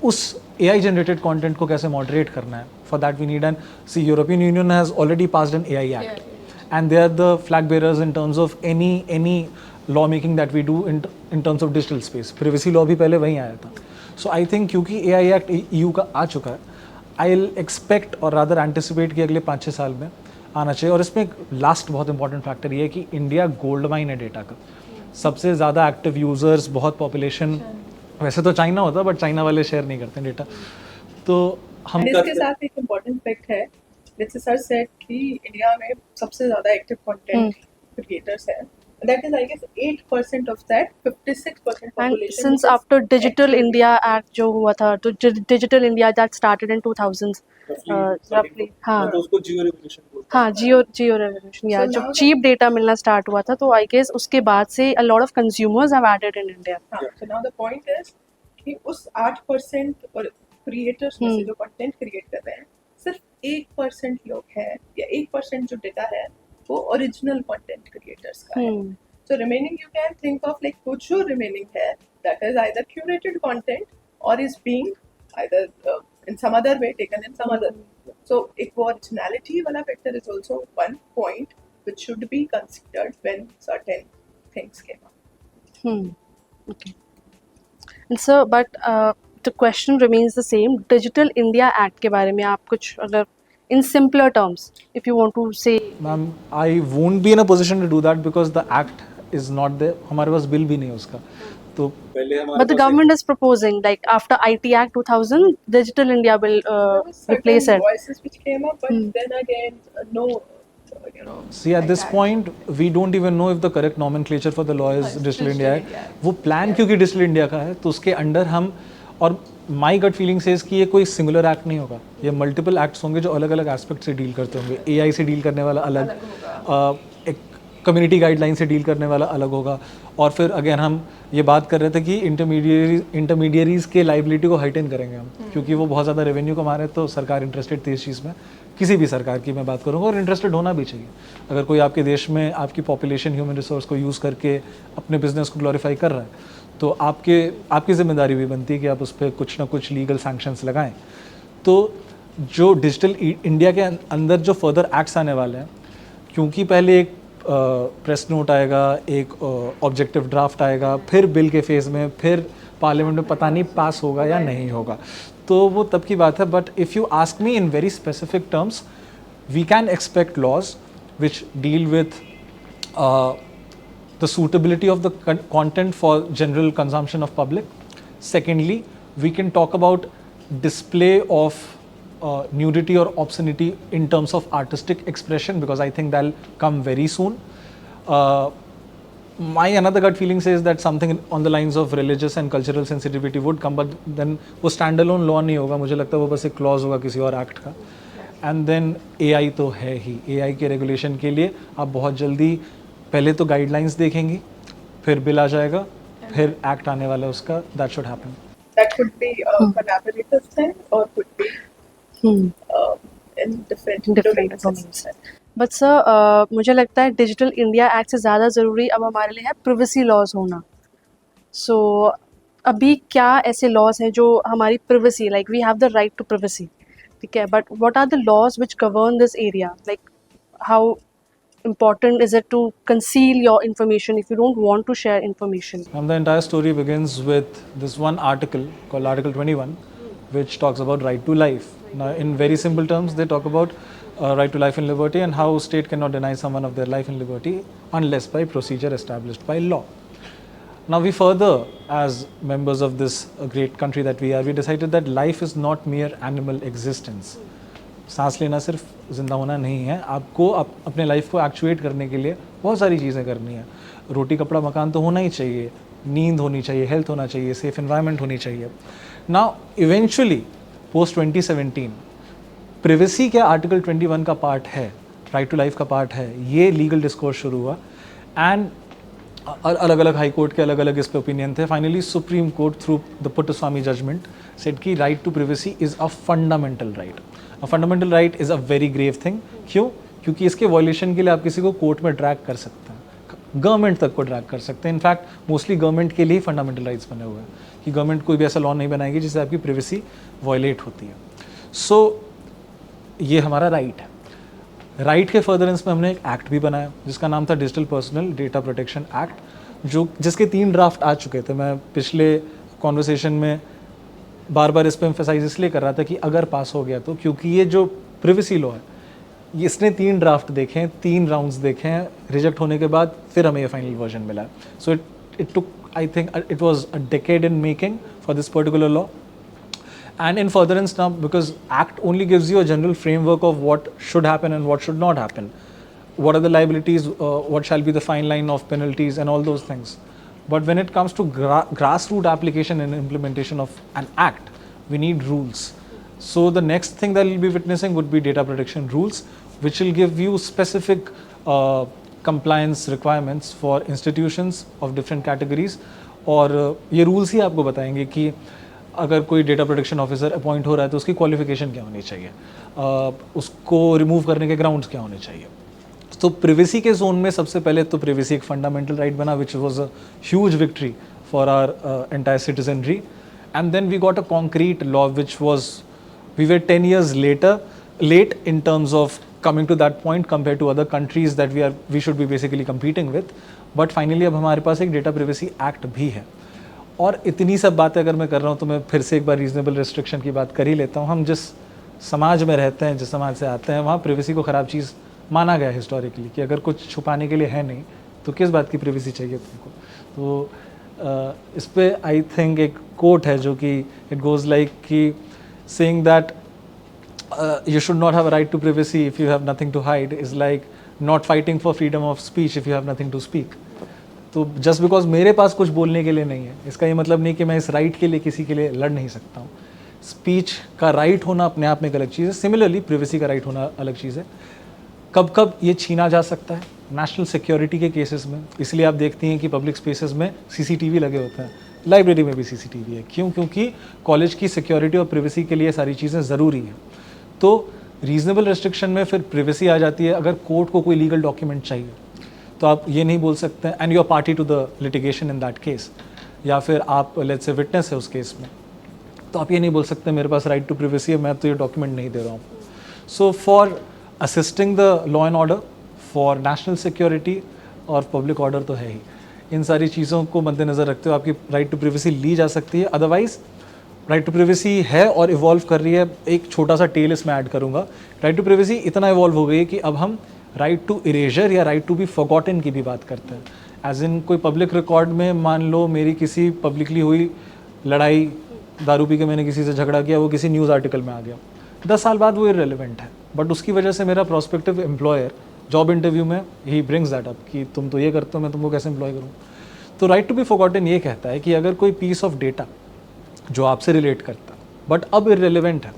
उस AI generated content को कैसे मॉडरेट करना है, for that we need, and see European Union has already passed an AI Act, and they are the flag bearers in terms of any law making that we do in terms of digital space. Privacy law भी पहले वहीं आया था। सो I think क्योंकि AI act EU का आ चुका है, I will expect और रादर एंटिसिपेट कि अगले 5-6 साल में आना चाहिए। और इसमें एक लास्ट बहुत इंपॉर्टेंट फैक्टर ये है कि इंडिया गोल्ड माइन है डेटा का, सबसे ज़्यादा एक्टिव यूज़र्स, बहुत पॉपुलेशन, वैसे तो चाइना होता बट चाइना वाले शेयर नहीं करते डेटा, तो हम इसके साथ एक इम्पोर्टेंट फैक्ट है, जैसे सर सेड कि इंडिया में सबसे ज़्यादा एक्टिव कंटेंट क्रिएटर्स हैं। That is, I guess, 8% of that 56% And population. since is after Digital actually- India Act जो हुआ था, तो Digital India that started in 2000s roughly, हाँ तो उसको जियो रेवोल्यूशन बोलते हाँ जियो रेवोल्यूशन, या So जब now चीप डेटा मिलना स्टार्ट हुआ था, तो आई गेस उसके बाद से a lot of consumers have added in India. हाँ, so now the point is कि उस 8% और क्रिएटर्स में से जो कंटेंट क्रिएट कर रहे हैं, सिर्फ 1% लोग हैं या 1% जो डेटा है वो ओरिजिनल कंटेंट क्रिएटर्स का है। So remaining, you can think of like कुछ जो remaining है, that is either curated content or is being either in some other way taken in some other. So एक वो originality वाला factor is also one point which should be considered when certain things came up. Okay. And so, but the question remains the same. Digital India Act के बारे में आप कुछ अगर in simpler terms, if you want to say. Ma'am, I won't be in a position to do that because the act is not there, हमारे पास bill भी नहीं है उसका, तो पहले हमारे But the government is proposing, like after IT Act 2000, Digital India will There was certain replace it. voices which came up, but then again, no, you know. See, at like this that. point, we don't even know if the correct nomenclature for the law is Digital India Act. वो plan क्योंकि digital India का है, तो उसके under हम, और माई gut feeling says कि ये कोई सिंगुलर एक्ट नहीं होगा, ये मल्टीपल एक्ट्स होंगे जो अलग अलग एस्पेक्ट से डील करते होंगे। AI से डील करने वाला अलग, एक कम्युनिटी गाइडलाइन से डील करने वाला अलग होगा, और फिर अगेन हम ये बात कर रहे थे कि इंटरमीडियरीज़ के लाइबिलिटी को हाइटेन करेंगे हम, क्योंकि वो बहुत ज़्यादा रेवेन्यू कमा रहे हैं, तो सरकार इंटरेस्टेड थी इस चीज़ में, किसी भी सरकार की मैं बात करूँगा, और इंटरेस्टेड होना भी चाहिए। अगर कोई आपके देश में आपकी पॉपुलेशन, ह्यूमन रिसोर्स को यूज़ करके अपने बिजनेस को ग्लोरीफाई कर रहा है, तो आपकी जिम्मेदारी भी बनती है कि आप उस पर कुछ ना कुछ लीगल सैंक्शंस लगाएं। तो जो डिजिटल इंडिया के अंदर जो फर्दर एक्ट्स आने वाले हैं, क्योंकि पहले एक प्रेस नोट आएगा, एक ऑब्जेक्टिव ड्राफ्ट आएगा, फिर बिल के फेज़ में, फिर पार्लियामेंट में पता नहीं पास होगा या नहीं होगा, तो वो तब की बात है। But if you ask me in very specific terms, we can expect laws which deal with the suitability of the content for general consumption of public. Secondly, we can talk about display of nudity or obscenity in terms of artistic expression, because I think that'll come very soon. My another gut feeling says that something on the lines of religious and cultural sensitivity would come, but then वो standalone law नहीं होगा, मुझे लगता है वो बस एक clause होगा किसी और act का। And then AI तो है ही, AI के regulation के लिए आप बहुत जल्दी पहले तो गाइडलाइंस देखेंगी, फिर बिल आ जाएगा, फिर एक्ट आने वाला है उसका, that should happen. That could be a collaborative thing or could be in different different domains. Domains. But sir मुझे लगता है डिजिटल इंडिया एक्ट से ज़्यादा ज़रूरी अब हमारे लिए है प्रिवेसी लॉज होना. सो अभी क्या ऐसे लॉज हैं जो हमारी privacy, like we have the right to privacy, ठीक है, but what are the laws which govern this area, like how important is it to conceal your information if you don't want to share information? And the entire story begins with this one article called Article 21, which talks about right to life. Now, in very simple terms, they talk about right to life and liberty and how state cannot deny someone of their life and liberty unless by procedure established by law. Now, we further, as members of this great country that we are, we decided that life is not mere animal existence. सांस लेना सिर्फ जिंदा होना नहीं है, आपको अपने life को एक्चुएट करने के लिए बहुत सारी चीज़ें करनी है. रोटी कपड़ा मकान तो होना ही चाहिए, नींद होनी चाहिए, हेल्थ होना चाहिए, सेफ एनवायरनमेंट होनी चाहिए. नाउ इवेंचुअली पोस्ट 2017 प्रिवेसी क्या आर्टिकल 21 का पार्ट है, राइट टू लाइफ का पार्ट है, ये लीगल डिस्कोर्स शुरू हुआ. एंड अलग अलग हाई कोर्ट के अलग अलग इस पे ओपिनियन थे. Finally supreme court through the Puttaswamy judgment said कि right to privacy is a fundamental right. A fundamental right is a very grave thing. क्यों? क्योंकि इसके वॉयलेशन के लिए आप किसी को कोर्ट में ड्रैग कर सकते हैं, गवर्नमेंट तक को ड्रैग कर सकते हैं. इनफैक्ट मोस्टली गवर्नमेंट के लिए फंडामेंटल राइट्स बने हुए हैं कि गवर्नमेंट कोई भी ऐसा लॉ नहीं बनाएगी जिससे आपकी प्रिवेसी वॉयलेट होती है. सो ये हमारा राइट है. राइट के फर्दरेंस में हमने एक एक्ट भी बनाया जिसका नाम था digital personal data protection act, जिसके 3 ड्राफ्ट आ चुके थे. मैं पिछले कॉन्वर्सेशन में बार बार इस पर एम्फेसाइज इसलिए कर रहा था कि अगर पास हो गया तो, क्योंकि ये जो प्रिवेसी लॉ है इसने 3 ड्राफ्ट देखे हैं, 3 राउंड्स देखे हैं, रिजेक्ट होने के बाद फिर हमें ये फाइनल वर्जन मिला है. So it took, I think it was a decade in making for this particular law. And in furtherance now, because Act only gives you a general framework of what should happen and what should not happen, what are the liabilities, what shall be the fine line of penalties and all those things. But when it comes to grassroots application and implementation of an act, we need rules. So the next thing that we'll be witnessing would be data protection rules, which will give you specific compliance requirements for institutions of different categories. और ये rules ही आपको बताएंगे कि अगर कोई data protection officer appoint हो रहा है तो उसकी क्वालिफिकेशन क्या होनी चाहिए, उसको रिमूव करने के ग्राउंड्स क्या होने चाहिए. तो प्रिवेसी के जोन में सबसे पहले तो प्रिवेसी एक फंडामेंटल राइट बना, which was a huge victory for our entire citizenry. And then we got a concrete law which was, we were 10 years late in terms of coming to that point compared to other countries that we should be basically competing with. But finally अब हमारे पास एक data privacy act भी है. और इतनी सब बातें अगर मैं कर रहा हूँ तो मैं फिर से एक बार रीजनेबल रिस्ट्रिक्शन की बात कर ही लेता हूँ. हम जिस समाज में रहते हैं, जिस समाज से आते हैं, वहाँ प्रिवेसी को ख़राब चीज़ माना गया हिस्टोरिकली कि अगर कुछ छुपाने के लिए है नहीं तो किस बात की प्रिवेसी चाहिए तुमको. तो इस पर आई थिंक एक कोट है जो कि इट गोज़ लाइक कि saying that you should not have a right to privacy if you have nothing to hide is like not fighting for freedom of speech if you have nothing to speak. तो just because मेरे पास कुछ बोलने के लिए नहीं है, इसका ये मतलब नहीं कि मैं इस राइट के लिए किसी के लिए लड़ नहीं सकता हूँ. स्पीच का राइट होना अपने आप में एक अलग चीज़ है. सिमिलरली प्रिवेसी का राइट होना अलग चीज़ है. कब कब ये छीना जा सकता है? नेशनल सिक्योरिटी के केसेस में. इसलिए आप देखती हैं कि पब्लिक स्पेसेस में CCTV लगे होते हैं, लाइब्रेरी में भी CCTV है. क्यों? क्योंकि कॉलेज की सिक्योरिटी और प्रिवेसी के लिए सारी चीज़ें ज़रूरी हैं. तो रीजनेबल रेस्ट्रिक्शन में फिर प्रिवेसी आ जाती है. अगर कोर्ट को कोई लीगल डॉक्यूमेंट चाहिए तो आप ये नहीं बोल सकते and you are party to the litigation in that case, या फिर आप लेट्स से विटनेस है उस केस में, तो आप ये नहीं बोल सकते मेरे पास राइट टू प्रिवेसी है, मैं तो ये डॉक्यूमेंट नहीं दे रहा हूँ. So for assisting the law and order, for national security और पब्लिक ऑर्डर तो है ही, इन सारी चीज़ों को मद्देनज़र रखते हुए आपकी राइट टू प्रिवेसी ली जा सकती है. अदरवाइज़ राइट टू प्रिवेसी है और इवॉल्व कर रही है. एक छोटा सा टेल इसमें ऐड करूँगा. राइट टू प्रिवेसी इतना इवॉल्व हो गई है कि अब हम राइट टू इरेजर या राइट टू बी फॉरगॉटन की भी बात करते हैं. एज इन कोई पब्लिक रिकॉर्ड में मान लो मेरी किसी पब्लिकली हुई लड़ाई, दारू पी के मैंने किसी से झगड़ा किया, वो किसी न्यूज़ आर्टिकल में आ गया, 10 साल बाद वो इररिलेवेंट है, बट उसकी वजह से मेरा प्रोस्पेक्टिव एम्प्लॉयर जॉब इंटरव्यू में ही ब्रिंग्स दैट अप कि तुम तो ये करते हो, मैं तुमको कैसे एम्प्लॉय करूँ. तो राइट टू बी फॉरगॉटन ये कहता है कि अगर कोई पीस ऑफ डेटा जो आपसे रिलेट करता है बट अब इररिलेवेंट है,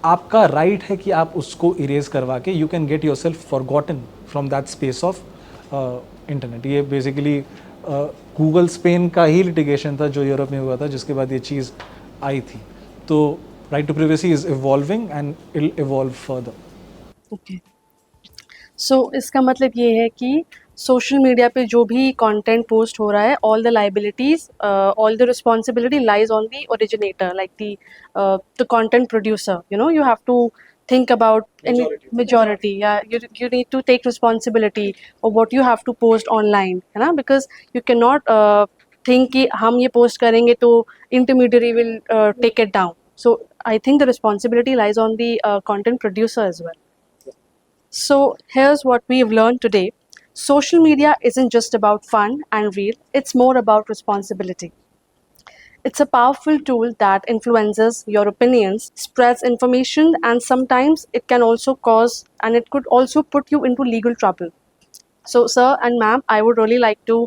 आपका राइट है कि आप उसको इरेज करवा के you can get your self forgotten from that space of internet. ये बेसिकली गूगल स्पेन का ही लिटिगेशन था जो यूरोप में हुआ था, जिसके बाद ये चीज़ आई थी. तो right to privacy is evolving and will evolve further. Okay, so इसका मतलब ये है कि सोशल मीडिया पे जो भी कंटेंट पोस्ट हो रहा है, all the liabilities, all the responsibility lies on the originator, like the content producer. You have to think about any majority. Yeah, you need to take responsibility of what you have to post online, है ना, because you cannot think कि हम ये post करेंगे तो intermediary will take it down. So I think the responsibility lies on the content producer as well. So here's what we've learned today. Social media isn't just about fun and real, it's more about responsibility. It's a powerful tool that influences your opinions, spreads information, and sometimes it can also cause and it could also put you into legal trouble. So, sir and ma'am, I would really like to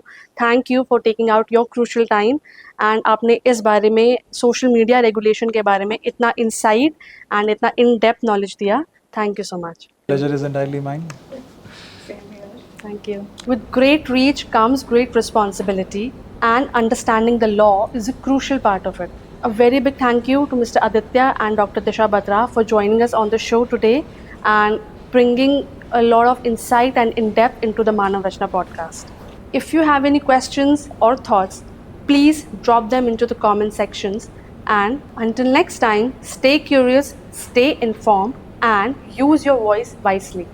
thank you for taking out your crucial time and आपने इस बारे में social media regulation के बारे में इतना insight and इतना in-depth knowledge दिया. Thank you so much. Pleasure is entirely mine. Same here. Thank you. With great reach comes great responsibility, and understanding the law is a crucial part of it. A very big thank you to Mr. Aditya and Dr. Disha Batra for joining us on the show today and bringing a lot of insight and in-depth into the Manav Rachna podcast. If you have any questions or thoughts, please drop them into the comment sections. And until next time, stay curious, stay informed, and use your voice wisely.